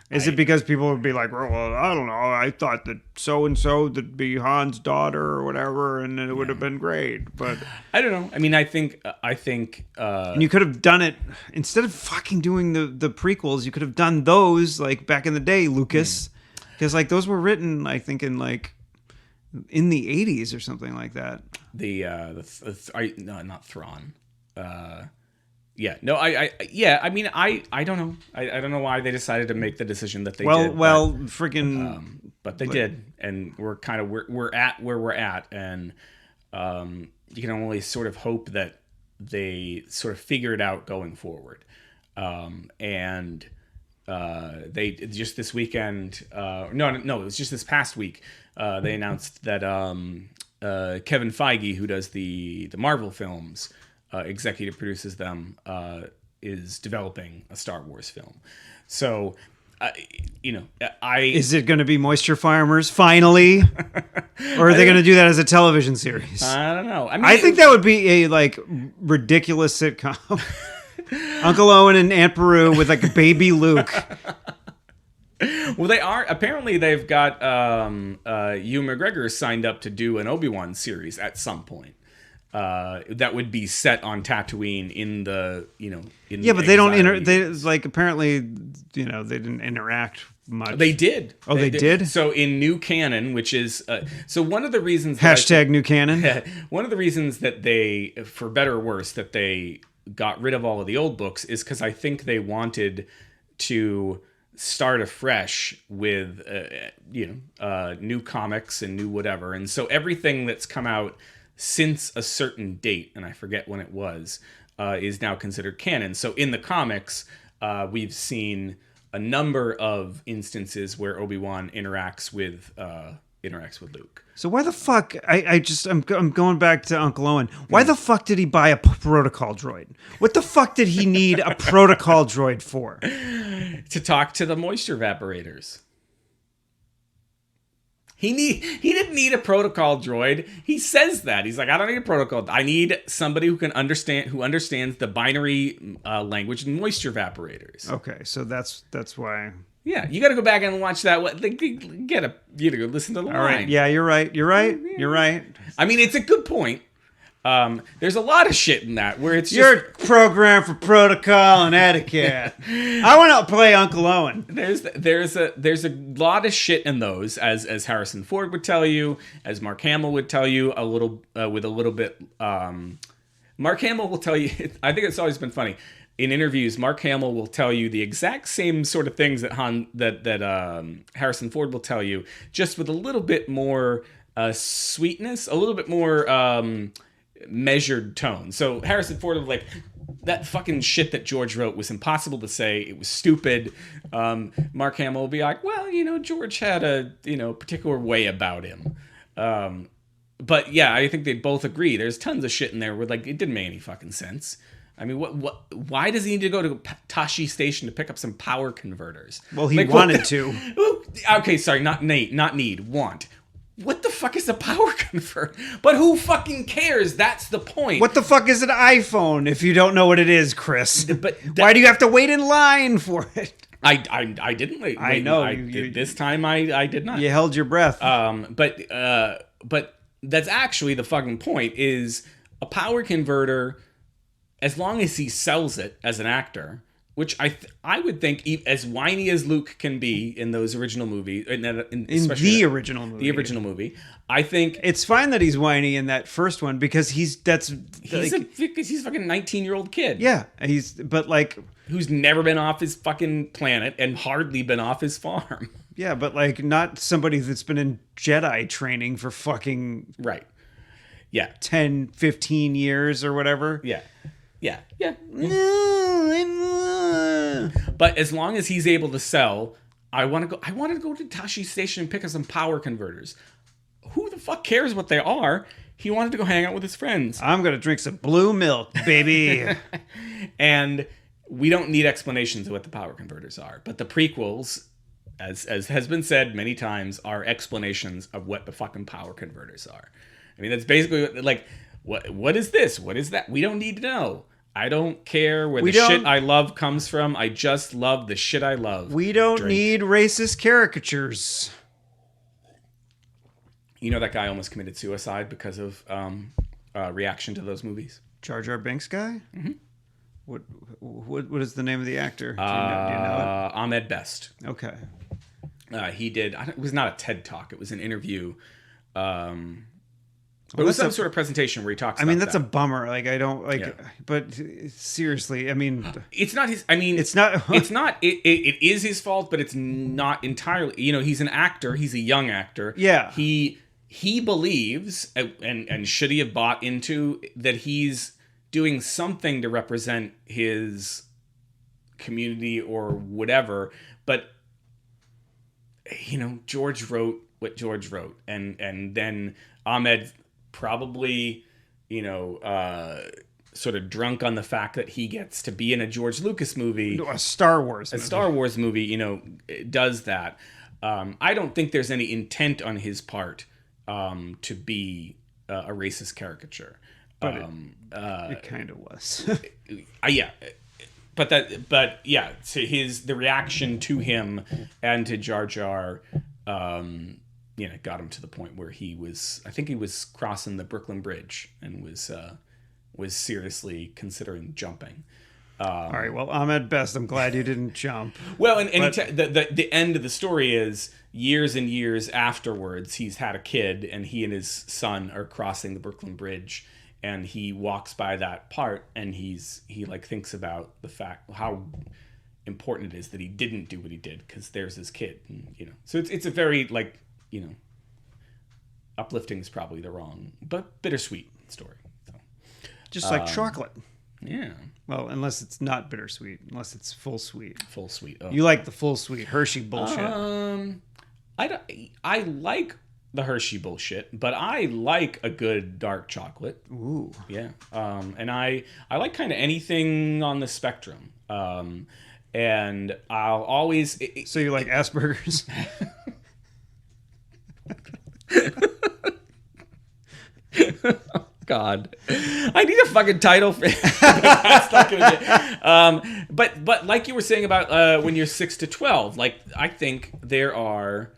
S2: is it because people would be like, well, I don't know, I thought that so and so would be Han's daughter or whatever, and it would have been great. But
S1: I don't know. I mean, I think
S2: and you could have done it instead of fucking doing the prequels. You could have done those like back in the day, Lucas, because like those were written, I think, in the 80s or something like that.
S1: Not Thrawn. I mean, I don't know. I don't know why they decided to make the decision that they did.
S2: But
S1: they did, and we're at where we're at, and you can only sort of hope that they sort of figure it out going forward. And they just this weekend, it was just this past week. They announced that Kevin Feige, who does the Marvel films, executive produces them, is developing a Star Wars film. So,
S2: is it going to be Moisture Farmers finally, or are they going to do that as a television series?
S1: I don't know. I mean,
S2: I think that would be a like ridiculous sitcom. Uncle Owen and Aunt Beru with like baby Luke.
S1: Well, they've got Ewan McGregor signed up to do an Obi-Wan series at some point. That would be set on Tatooine in the.
S2: But they don't they like apparently they didn't interact much.
S1: They did.
S2: Oh, they did?
S1: So in new canon, which is so one of the reasons
S2: new canon.
S1: One of the reasons that they, for better or worse, that they got rid of all of the old books is because I think they wanted to start afresh with new comics and new whatever, and so everything that's come out since a certain date, and I forget when it was, is now considered canon. So in the comics, we've seen a number of instances where Obi-Wan interacts with Luke.
S2: So why the fuck? I'm going back to Uncle Owen. Why the fuck did he buy a protocol droid? What the fuck did he need a protocol droid for?
S1: To talk to the moisture evaporators. He didn't need a protocol droid. He says that. He's like, I don't need a protocol. I need somebody who understands the binary language and moisture evaporators.
S2: Okay, so that's why.
S1: Yeah, you got to go back and watch that. You to go listen to the line.
S2: All right. Yeah, you're right.
S1: I mean, it's a good point. There's a lot of shit in that where it's just...
S2: You're programmed for protocol and etiquette. I want to play Uncle Owen.
S1: There's a lot of shit in those, as Harrison Ford would tell you, as Mark Hamill would tell you, with a little bit. Mark Hamill will tell you. I think it's always been funny in interviews. Mark Hamill will tell you the exact same sort of things that Harrison Ford will tell you, just with a little bit more sweetness, a little bit more. Measured tone. So Harrison Ford was like, that fucking shit that George wrote was impossible to say. It was stupid. Mark Hamill will be like, well, George had a particular way about him. But yeah, I think they both agree. There's tons of shit in there where like it didn't make any fucking sense. I mean, why does he need to go to Tashi Station to pick up some power converters?
S2: Well, he wanted to.
S1: Okay, sorry, not need, want. What the fuck is a power converter? But who fucking cares? That's the point.
S2: What the fuck is an iPhone if you don't know what it is, Chris? But why do you have to wait in line for it?
S1: I didn't wait.
S2: I know.
S1: This time I did not.
S2: You held your breath.
S1: But that's actually the fucking point, is a power converter, as long as he sells it as an actor, which I would think, as whiny as Luke can be in those original movies, in the original movie, I think
S2: it's fine that he's whiny in that first one because he's a
S1: fucking 19-year-old kid.
S2: Yeah,
S1: who's never been off his fucking planet and hardly been off his farm.
S2: Yeah, but like not somebody that's been in Jedi training for fucking
S1: right. Yeah.
S2: 10, 15 years or whatever.
S1: Yeah. Yeah. Yeah. But as long as he's able to sell, I wanted to go to Tashi Station and pick up some power converters. Who the fuck cares what they are? He wanted to go hang out with his friends.
S2: I'm going to drink some blue milk, baby.
S1: And we don't need explanations of what the power converters are. But the prequels, as has been said many times, are explanations of what the fucking power converters are. I mean, that's basically like, what is this? What is that? We don't need to know. I don't care where shit I love comes from. I just love the shit I love.
S2: We don't need racist caricatures.
S1: You know that guy almost committed suicide because of reaction to those movies?
S2: Jar Jar Binks guy? Mm-hmm. What is the name of the actor? Do you
S1: know it? Ahmed Best.
S2: Okay.
S1: He did. It was not a TED Talk. It was an interview. But it was some sort of presentation where he talks about
S2: that's a bummer. Like, I don't like, but seriously, I mean,
S1: it's not his, I mean,
S2: it's not,
S1: it is his fault, but it's not entirely, he's an actor. He's a young actor.
S2: Yeah.
S1: He believes, and should he have bought into, that he's doing something to represent his community or whatever. But, George wrote what George wrote. And then Ahmed probably, sort of drunk on the fact that he gets to be in a George Lucas movie.
S2: A Star Wars
S1: movie, does that. I don't think there's any intent on his part to be a racist caricature.
S2: But it kind of was.
S1: Yeah. But yeah, so the reaction to him and to Jar Jar, got him to the point where I think he was crossing the Brooklyn Bridge and was seriously considering jumping.
S2: All right. Well, Ahmed Best, I'm glad you didn't jump.
S1: Well, the end of the story is years and years afterwards, he's had a kid and he and his son are crossing the Brooklyn Bridge, and he walks by that part and he thinks about the fact how important it is that he didn't do what he did because there's his kid, and, so it's a very uplifting is probably the wrong, but bittersweet story. So,
S2: just like chocolate.
S1: Yeah.
S2: Well, unless it's not bittersweet, unless it's full sweet.
S1: Full sweet. Oh.
S2: You like the full sweet Hershey bullshit.
S1: I like the Hershey bullshit, but I like a good dark chocolate.
S2: Ooh.
S1: Yeah. And I like kind of anything on the spectrum. And I'll always...
S2: So you like Asperger's?
S1: God, I need a fucking title for that's not gonna be. But like you were saying about when you're 6 to 12, like I think there are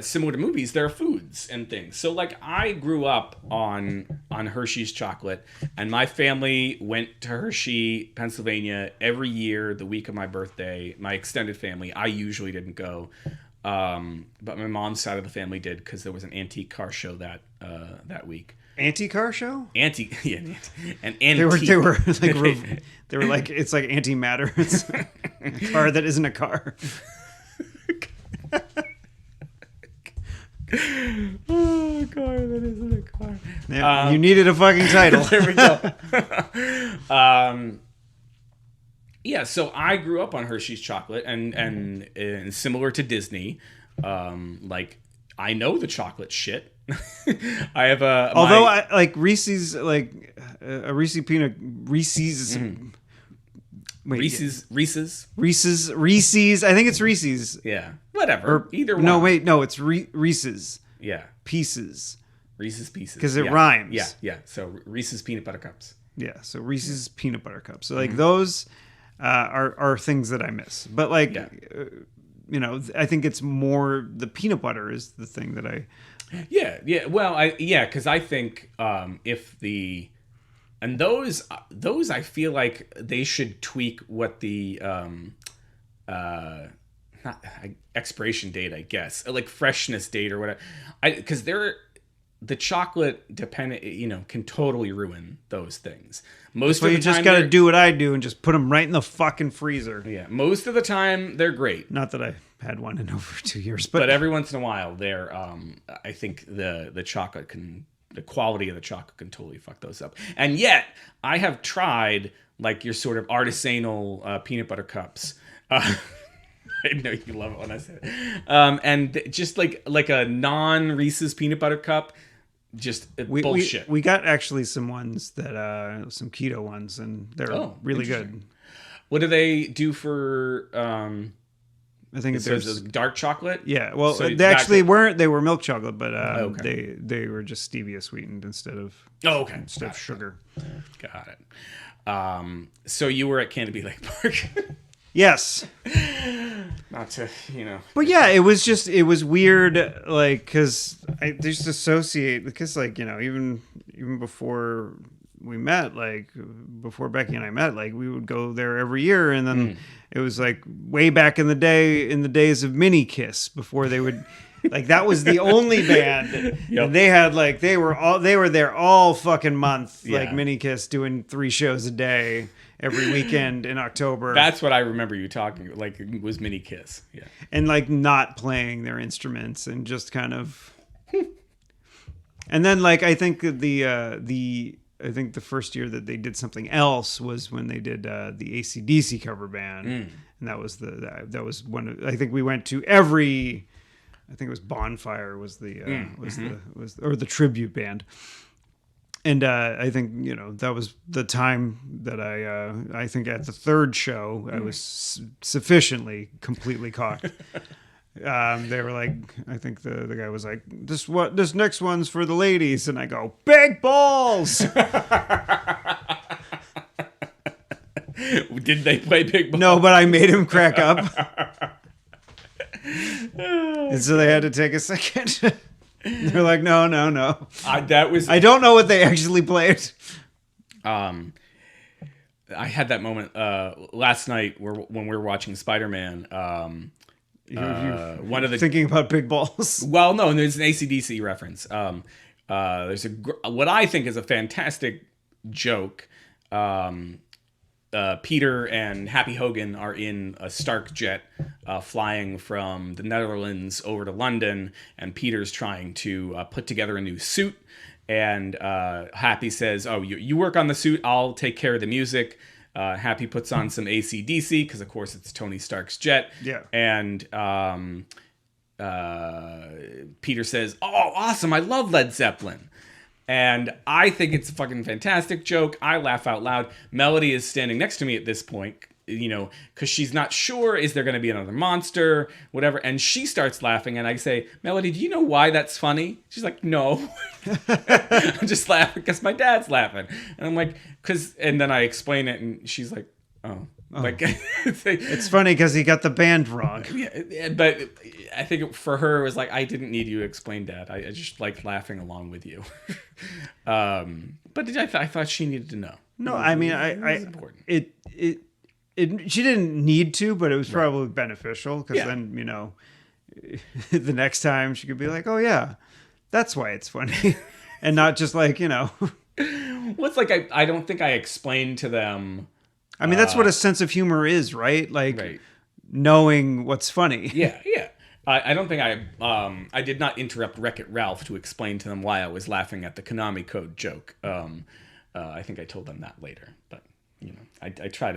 S1: similar to movies, there are foods and things. So like I grew up on Hershey's chocolate, and my family went to Hershey, Pennsylvania every year the week of my birthday. My extended family, I usually didn't go. But my mom's side of the family did because there was an antique car show that week.
S2: Anti-car show?
S1: An antique.
S2: They were like it's like antimatter. It's a car that isn't a car.
S1: Oh, a car that isn't a car.
S2: Yeah, you needed a fucking title.
S1: There we go. Yeah, so I grew up on Hershey's chocolate, and similar to Disney, like I know the chocolate shit. I have
S2: I like Reese's, like a Reese's peanut Reese's.
S1: Mm-hmm.
S2: Wait,
S1: Reese's.
S2: I think it's Reese's.
S1: Yeah, whatever. Or, either one.
S2: No, it's Reese's.
S1: Yeah,
S2: Pieces.
S1: Reese's Pieces
S2: because it rhymes.
S1: Yeah. So Reese's peanut butter cups.
S2: Yeah, so Reese's peanut butter cups. So like those. Are things that I miss, but like, I think it's more the peanut butter is the thing that I.
S1: Yeah. Well, because I think those I feel like they should tweak what the not expiration date, I guess, like freshness date or whatever, because the chocolate dependent, can totally ruin those things. Most of the time, you
S2: just got to do what I do and just put them right in the fucking freezer.
S1: Yeah, most of the time they're great.
S2: Not that I had one in over 2 years,
S1: but every once in a while, they're. I think the chocolate can the quality of the chocolate can totally fuck those up. And yet, I have tried like your sort of artisanal peanut butter cups. I know you love it when I say it. And just like a non-Reese's peanut butter cup, just bullshit.
S2: We got actually some ones that some keto ones, and they're really good.
S1: What do they do for?
S2: I think
S1: there's dark chocolate.
S2: Yeah, well, so they actually weren't. They were milk chocolate, but they were just stevia sweetened instead of sugar.
S1: Got it. So you were at Canobie Lake Park.
S2: Yes.
S1: Not to,
S2: But yeah, it was weird, like, because I just associate, because, like, even before we met, like, before Becky and I met, like, we would go there every year, and then it was, like, way back in the days of Mini Kiss, before they would, like, that was the only band, and they had, like, they were there all fucking month, like, Mini Kiss doing 3 shows a day. Every weekend in October.
S1: That's what I remember you talking, like, it was Mini Kiss. Yeah.
S2: And, like, not playing their instruments and just kind of... And then, like, I think the first year that they did something else was when they did the AC/DC cover band. And that was one of... I think we went to every... I think it was Bonfire was the the tribute band. And I think, that was the time that I think at the third show, I was sufficiently completely cocked. They were like, I think the guy was like, this next one's for the ladies. And I go, big balls.
S1: Did they play big balls?
S2: No, but I made him crack up. And so they had to take a second. They're like, no.
S1: I
S2: don't know what they actually played.
S1: I had that moment last night when we were watching Spider-Man. One of the
S2: thinking about big balls.
S1: Well, no, there's an AC/DC reference. There's what I think is a fantastic joke. Peter and Happy Hogan are in a Stark jet flying from the Netherlands over to London, and Peter's trying to put together a new suit. And Happy says, "Oh, you work on the suit. I'll take care of the music." Happy puts on some AC/DC because, of course, it's Tony Stark's jet.
S2: Yeah.
S1: And Peter says, "Oh, awesome! I love Led Zeppelin." And I think it's a fucking fantastic joke. I laugh out loud. Melody is standing next to me at this point, because she's not sure, is there going to be another monster, whatever. And she starts laughing, and I say, Melody, do you know why that's funny? She's like, no. I'm just laughing because my dad's laughing. And I'm like, and then I explain it, and she's like, oh. Like,
S2: it's funny because he got the band wrong.
S1: Yeah, but I think for her it was like, I didn't need you to explain, Dad. I just liked laughing along with you. But I thought she needed to know.
S2: No, I mean, it was important. She didn't need to, but it was probably beneficial because then the next time she could be like, oh yeah, that's why it's funny, and not just like Well,
S1: it's like I don't think I explained to them.
S2: I mean, that's what a sense of humor is, right? Like knowing what's funny.
S1: Yeah. I don't think I did not interrupt Wreck-It Ralph to explain to them why I was laughing at the Konami code joke. I think I told them that later, but I try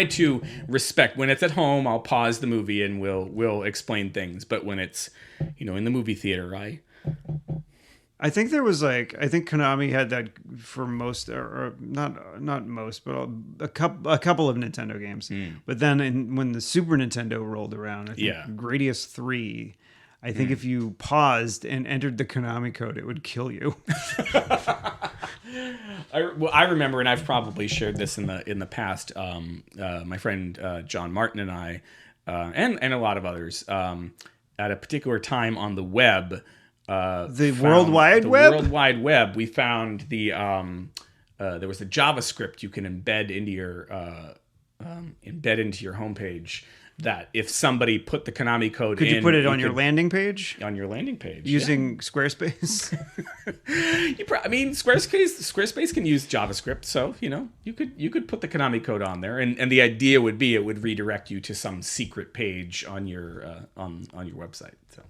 S1: to respect when it's at home. I'll pause the movie and we'll explain things. But when it's in the movie theater,
S2: I think there was I think Konami had that for most, or not most, but a couple of Nintendo games. But then when the Super Nintendo rolled around, I think Gradius 3, I think if you paused and entered the Konami code, it would kill you.
S1: I remember, and I've probably shared this in the past. My friend John Martin and I, and a lot of others, at a particular time on the web.
S2: The World Wide
S1: Web. We found there was a JavaScript you can embed into your homepage. That if somebody put the Konami code
S2: could you put it on your landing page?
S1: On your landing page
S2: using Squarespace.
S1: Squarespace can use JavaScript, so you could put the Konami code on there, and the idea would be it would redirect you to some secret page on your website. So.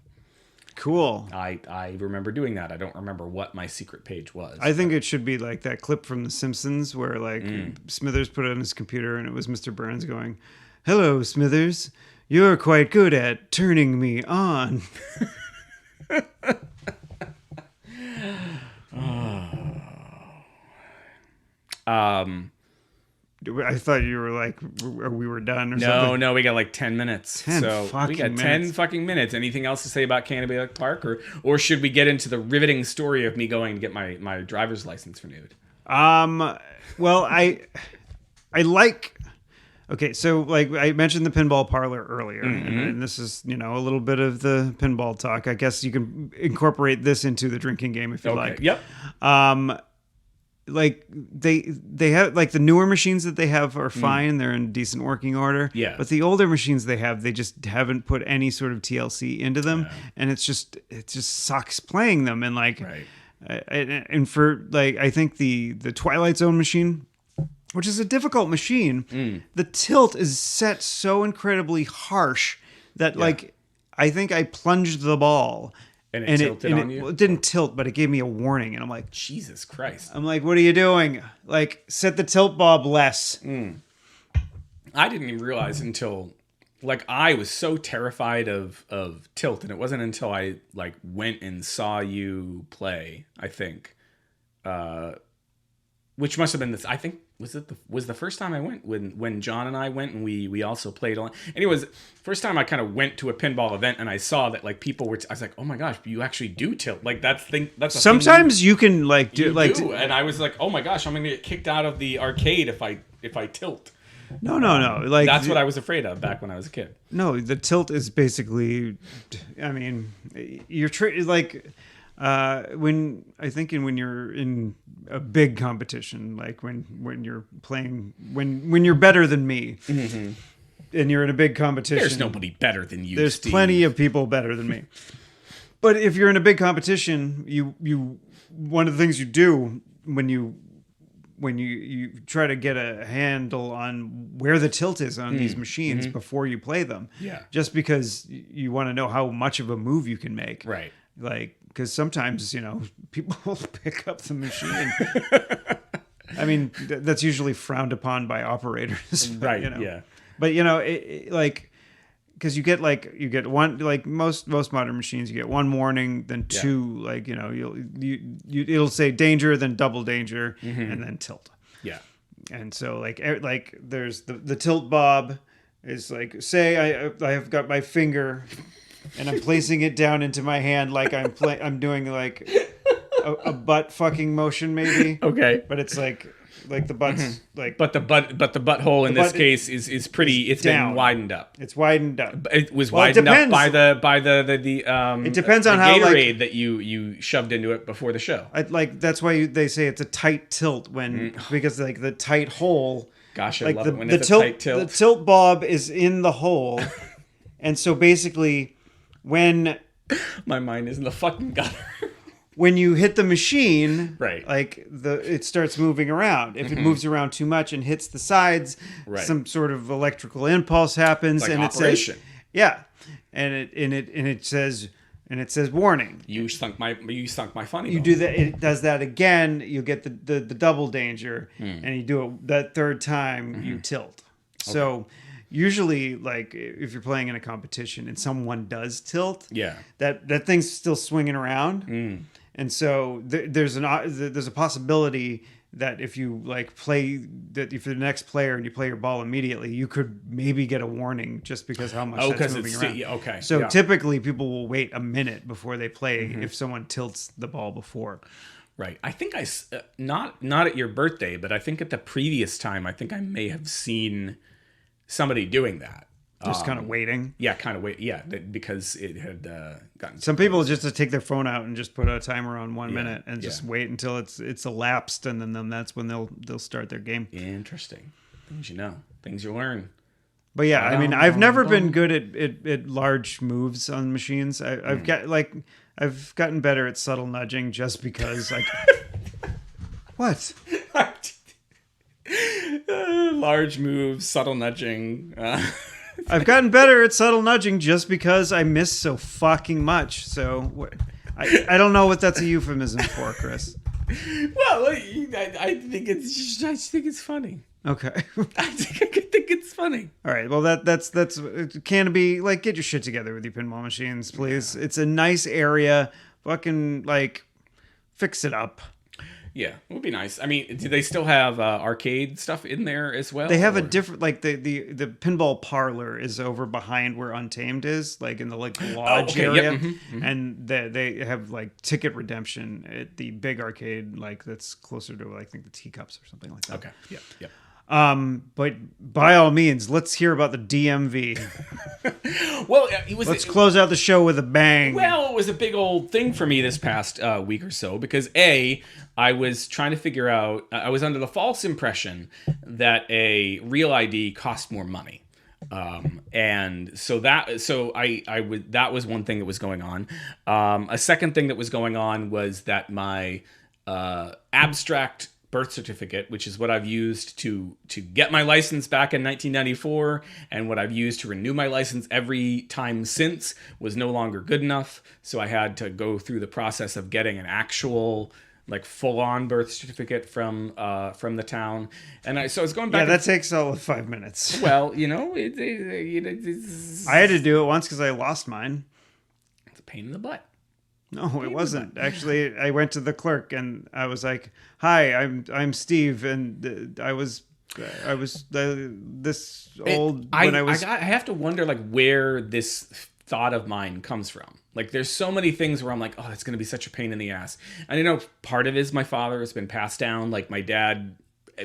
S2: Cool.
S1: I remember doing that. I don't remember what my secret page was.
S2: I think it should be like that clip from The Simpsons where like Smithers put it on his computer and it was Mr. Burns going, "Hello, Smithers. You're quite good at turning me on." I thought you were like, we were done or something.
S1: No, we got like 10 minutes. We got 10 fucking minutes. Anything else to say about Canobie Lake Park? Or should we get into the riveting story of me going to get my driver's license renewed?
S2: Well, I like... Okay, so like I mentioned the pinball parlor earlier, and this is, a little bit of the pinball talk. I guess you can incorporate this into the drinking game if you like.
S1: Yep.
S2: Like they have like the newer machines that they have are fine. They're in decent working order.
S1: Yeah.
S2: But the older machines they just haven't put any sort of TLC into them. Yeah. And it just sucks playing them. And like,
S1: right.
S2: And for like, I think the Twilight Zone machine, which is a difficult machine, the tilt is set so incredibly harsh that like, I think I plunged the ball.
S1: And it tilted on you?
S2: It didn't tilt, but it gave me a warning. And I'm like,
S1: Jesus Christ.
S2: I'm like, what are you doing? Like, set the tilt bob less.
S1: I didn't even realize until, like, I was so terrified of tilt. And it wasn't until I, like, went and saw you play, I think. Which must have been this, I think, was the first time I went when John and I went and we also played on. Anyways, first time I kind of went to a pinball event and I saw that like people were. I was like, oh my gosh, you actually do tilt. Like that's a
S2: sometimes
S1: thing
S2: you can like do like.
S1: And I was like, oh my gosh, I'm gonna get kicked out of the arcade if I tilt.
S2: No. Like
S1: that's what I was afraid of back when I was a kid.
S2: No, the tilt is basically. I mean, you're like. When you're in a big competition, like when you're playing, when you're better than me, and you're in a big competition,
S1: there's nobody better than you.
S2: There's
S1: Steve.
S2: Plenty of people better than me. But if you're in a big competition, you one of the things you do when you try to get a handle on where the tilt is on these machines before you play them, just because you want to know how much of a move you can make,
S1: right?
S2: Like, because sometimes, people will pick up the machine. I mean, that's usually frowned upon by operators.
S1: Right, yeah.
S2: But, like, because you get one, like most modern machines, you get one warning, then two, like, it'll say danger, then double danger, and then tilt.
S1: Yeah.
S2: And so, like there's the tilt bob is like, say I have got my finger... and I'm placing it down into my hand like I'm doing like a butt fucking motion maybe.
S1: Okay.
S2: But it's like the butt's like.
S1: But the butthole in this case is pretty. It's
S2: down.
S1: Been widened up.
S2: It's widened up.
S1: It was widened up by the
S2: It depends on how
S1: Gatorade that you shoved into it before the show.
S2: That's why they say it's a tight tilt because like the tight hole.
S1: Gosh, I
S2: like
S1: love it when it's a tight tilt.
S2: The tilt bob is in the hole, and so basically. When
S1: my mind is in the fucking gutter.
S2: When you hit the machine,
S1: right?
S2: Like it starts moving around. If it moves around too much and hits the sides, some sort of electrical impulse happens,
S1: like
S2: and
S1: operation.
S2: It says, and it says warning.
S1: You sunk my funny bone.
S2: You do that. It does that again. You get the double danger, and you do it that third time. You tilt. Okay. So. Usually, like if you're playing in a competition and someone does tilt, that thing's still swinging around, and so there's a possibility that if you like play that if you're the next player and you play your ball immediately, you could maybe get a warning just because how much that's moving around.
S1: Okay.
S2: So typically, people will wait a minute before they play if someone tilts the ball before.
S1: Right. I think not at your birthday, but I think at the previous time, I think I may have seen. Somebody doing that.
S2: Just kind of waiting.
S1: Yeah, kind of wait. Yeah, because it had gotten.
S2: Some people just take their phone out and just put a timer on 1 minute and just wait until it's elapsed, and then that's when they'll start their game.
S1: Interesting. Things you know, things you learn.
S2: But yeah, I mean, I've never been good at large moves on machines. I've gotten better at subtle nudging just because like. What?
S1: Large moves, subtle nudging.
S2: I've gotten better at subtle nudging just because I miss so fucking much. So I don't know what that's a euphemism for, Chris.
S1: Well, I think it's funny.
S2: Okay.
S1: I think it's funny.
S2: All right. Well, that's Canobie. Like, get your shit together with your pinball machines, please. It's a nice area. Fucking like, fix it up.
S1: Yeah, it would be nice. I mean, do they still have arcade stuff in there as well?
S2: They have a different, like the pinball parlor is over behind where Untamed is, like in the lodge area,
S1: yep.
S2: And they have like ticket redemption at the big arcade, like that's closer to I think the Teacups or something like that.
S1: Okay, yeah.
S2: But by all means, let's hear about the DMV.
S1: Well,
S2: let's close out the show with a bang.
S1: Well, it was a big old thing for me this past week or so because I was trying to figure out. I was under the false impression that a real ID cost more money, and so that was one thing that was going on. A second thing that was going on was that my abstract birth certificate, which is what I've used to get my license back in 1994 and what I've used to renew my license every time since, was no longer good enough. So I had to go through the process of getting an actual like full-on birth certificate from the town. And I was going back.
S2: Yeah, that takes all of 5 minutes.
S1: Well,
S2: I had to do it once because I lost mine.
S1: It's a pain in the butt.
S2: No, it wasn't. Actually, I went to the clerk and I was like, "Hi, I'm Steve," and I was this old when I was.
S1: I have to wonder like where this thought of mine comes from. Like, there's so many things where I'm like, oh, it's going to be such a pain in the ass. And you know, part of it is my father has been passed down. Like my dad,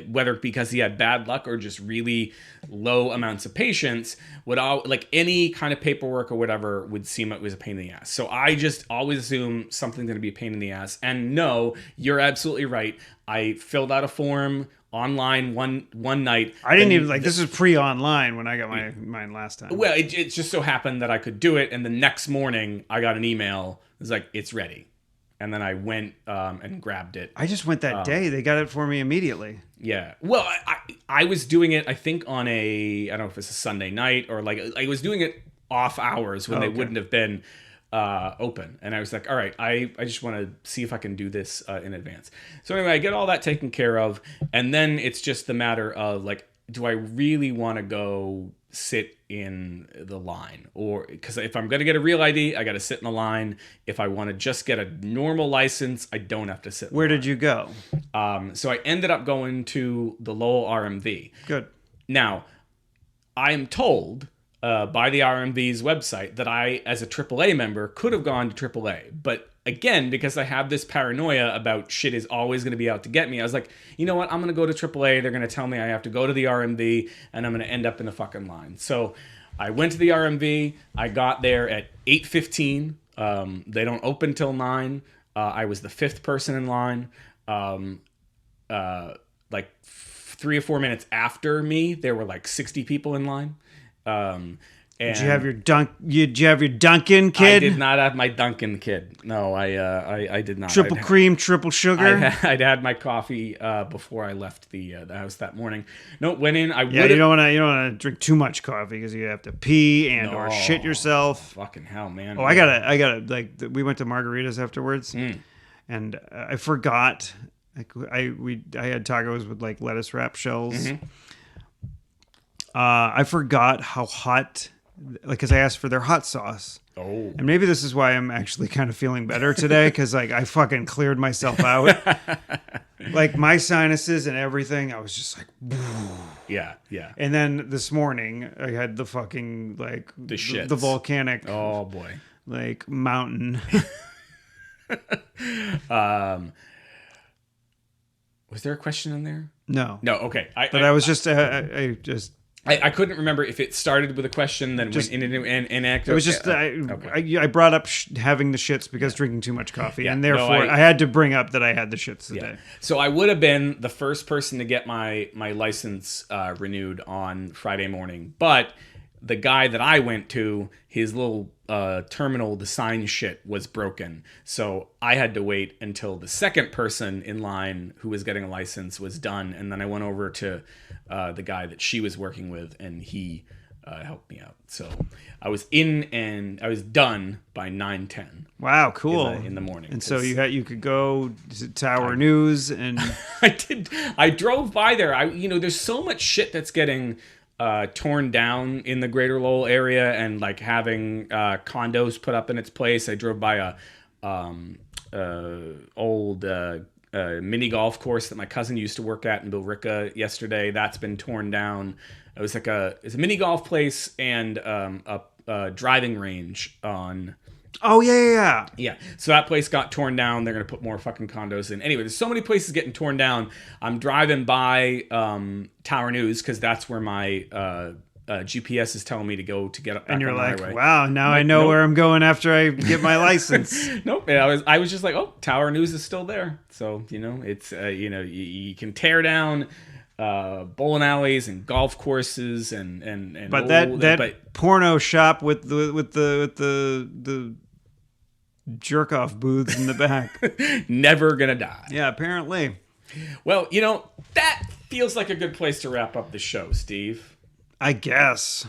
S1: whether because he had bad luck or just really low amounts of patience, would all like any kind of paperwork or whatever would seem it was a pain in the ass. So I just always assume something's going to be a pain in the ass. And no, you're absolutely right. I filled out a form online one night.
S2: I didn't even like this was pre-online when I got mine last time.
S1: Well, it just so happened that I could do it, and the next morning I got an email. It was like, it's ready. And then I went and grabbed it.
S2: I just went that day. They got it for me immediately.
S1: Yeah. Well, I was doing it, I think, on I don't know if it's a Sunday night or like I was doing it off hours when they wouldn't have been open. And I was like, all right, I just want to see if I can do this in advance. So anyway, I get all that taken care of. And then it's just the matter of like, do I really want to go sit in the line? Or because if I'm going to get a real ID, I got to sit in the line. If I want to just get a normal license, I don't have to sit in
S2: Where
S1: the line.
S2: Did you go?
S1: So I ended up going to the Lowell RMV.
S2: Good.
S1: Now, I am told by the RMV's website that I, as a AAA member, could have gone to AAA. But again, because I have this paranoia about shit is always going to be out to get me, I was like, you know what? I'm going to go to AAA. They're going to tell me I have to go to the RMV, and I'm going to end up in a fucking line. So I went to the RMV. I got there at 8:15. They don't open till 9. I was the 5th person in line. Like 3 or 4 minutes after me, there were like 60 people in line.
S2: Did you have your Dunkin' kid?
S1: I did not have my Dunkin' kid. No, I did not.
S2: Triple cream, triple sugar.
S1: I'd had my coffee before I left the house that morning. No, went in.
S2: You don't want to drink too much coffee because you have to pee or shit yourself.
S1: Fucking hell, man.
S2: Oh, I gotta like we went to margaritas afterwards, and I forgot. Like I had tacos with like lettuce wrap shells. Mm-hmm. I forgot how hot, like, because I asked for their hot sauce.
S1: Oh.
S2: And maybe this is why I'm actually kind of feeling better today, because like I fucking cleared myself out. Like my sinuses and everything, I was just like,
S1: yeah.
S2: And then this morning, I had the fucking like
S1: the shits.
S2: The volcanic.
S1: Oh boy.
S2: Like mountain.
S1: Was there a question in there?
S2: No.
S1: Okay.
S2: I
S1: couldn't remember if it started with a question, then went in and acted.
S2: It was just I brought up having the shits because drinking too much coffee, and therefore I had to bring up that I had the shits today.
S1: So I would have been the first person to get my license renewed on Friday morning, but the guy that I went to, his little terminal, the sign shit was broken. So I had to wait until the second person in line who was getting a license was done. And then I went over to the guy that she was working with, and he helped me out. So I was in and I was done by 9:10.
S2: Wow, cool.
S1: In the morning.
S2: And so you could go to Tower News and
S1: I did. I drove by there. There's so much shit that's getting torn down in the Greater Lowell area, and like having condos put up in its place. I drove by a old mini golf course that my cousin used to work at in Billerica yesterday. That's been torn down. It was it's a mini golf place and a driving range on.
S2: Oh, yeah.
S1: Yeah. So that place got torn down. They're going to put more fucking condos in. Anyway, there's so many places getting torn down. I'm driving by Tower News because that's where my GPS is telling me to go to get up back on the highway. And you're
S2: like, wow, now I know where I'm going after I get my license.
S1: Nope. I was just like, oh, Tower News is still there. So, it's, you can tear down bowling alleys and golf courses and
S2: but that porno shop with the jerk off booths in the back
S1: never gonna die.
S2: Yeah, apparently.
S1: Well, that feels like a good place to wrap up the show, Steve.
S2: I guess.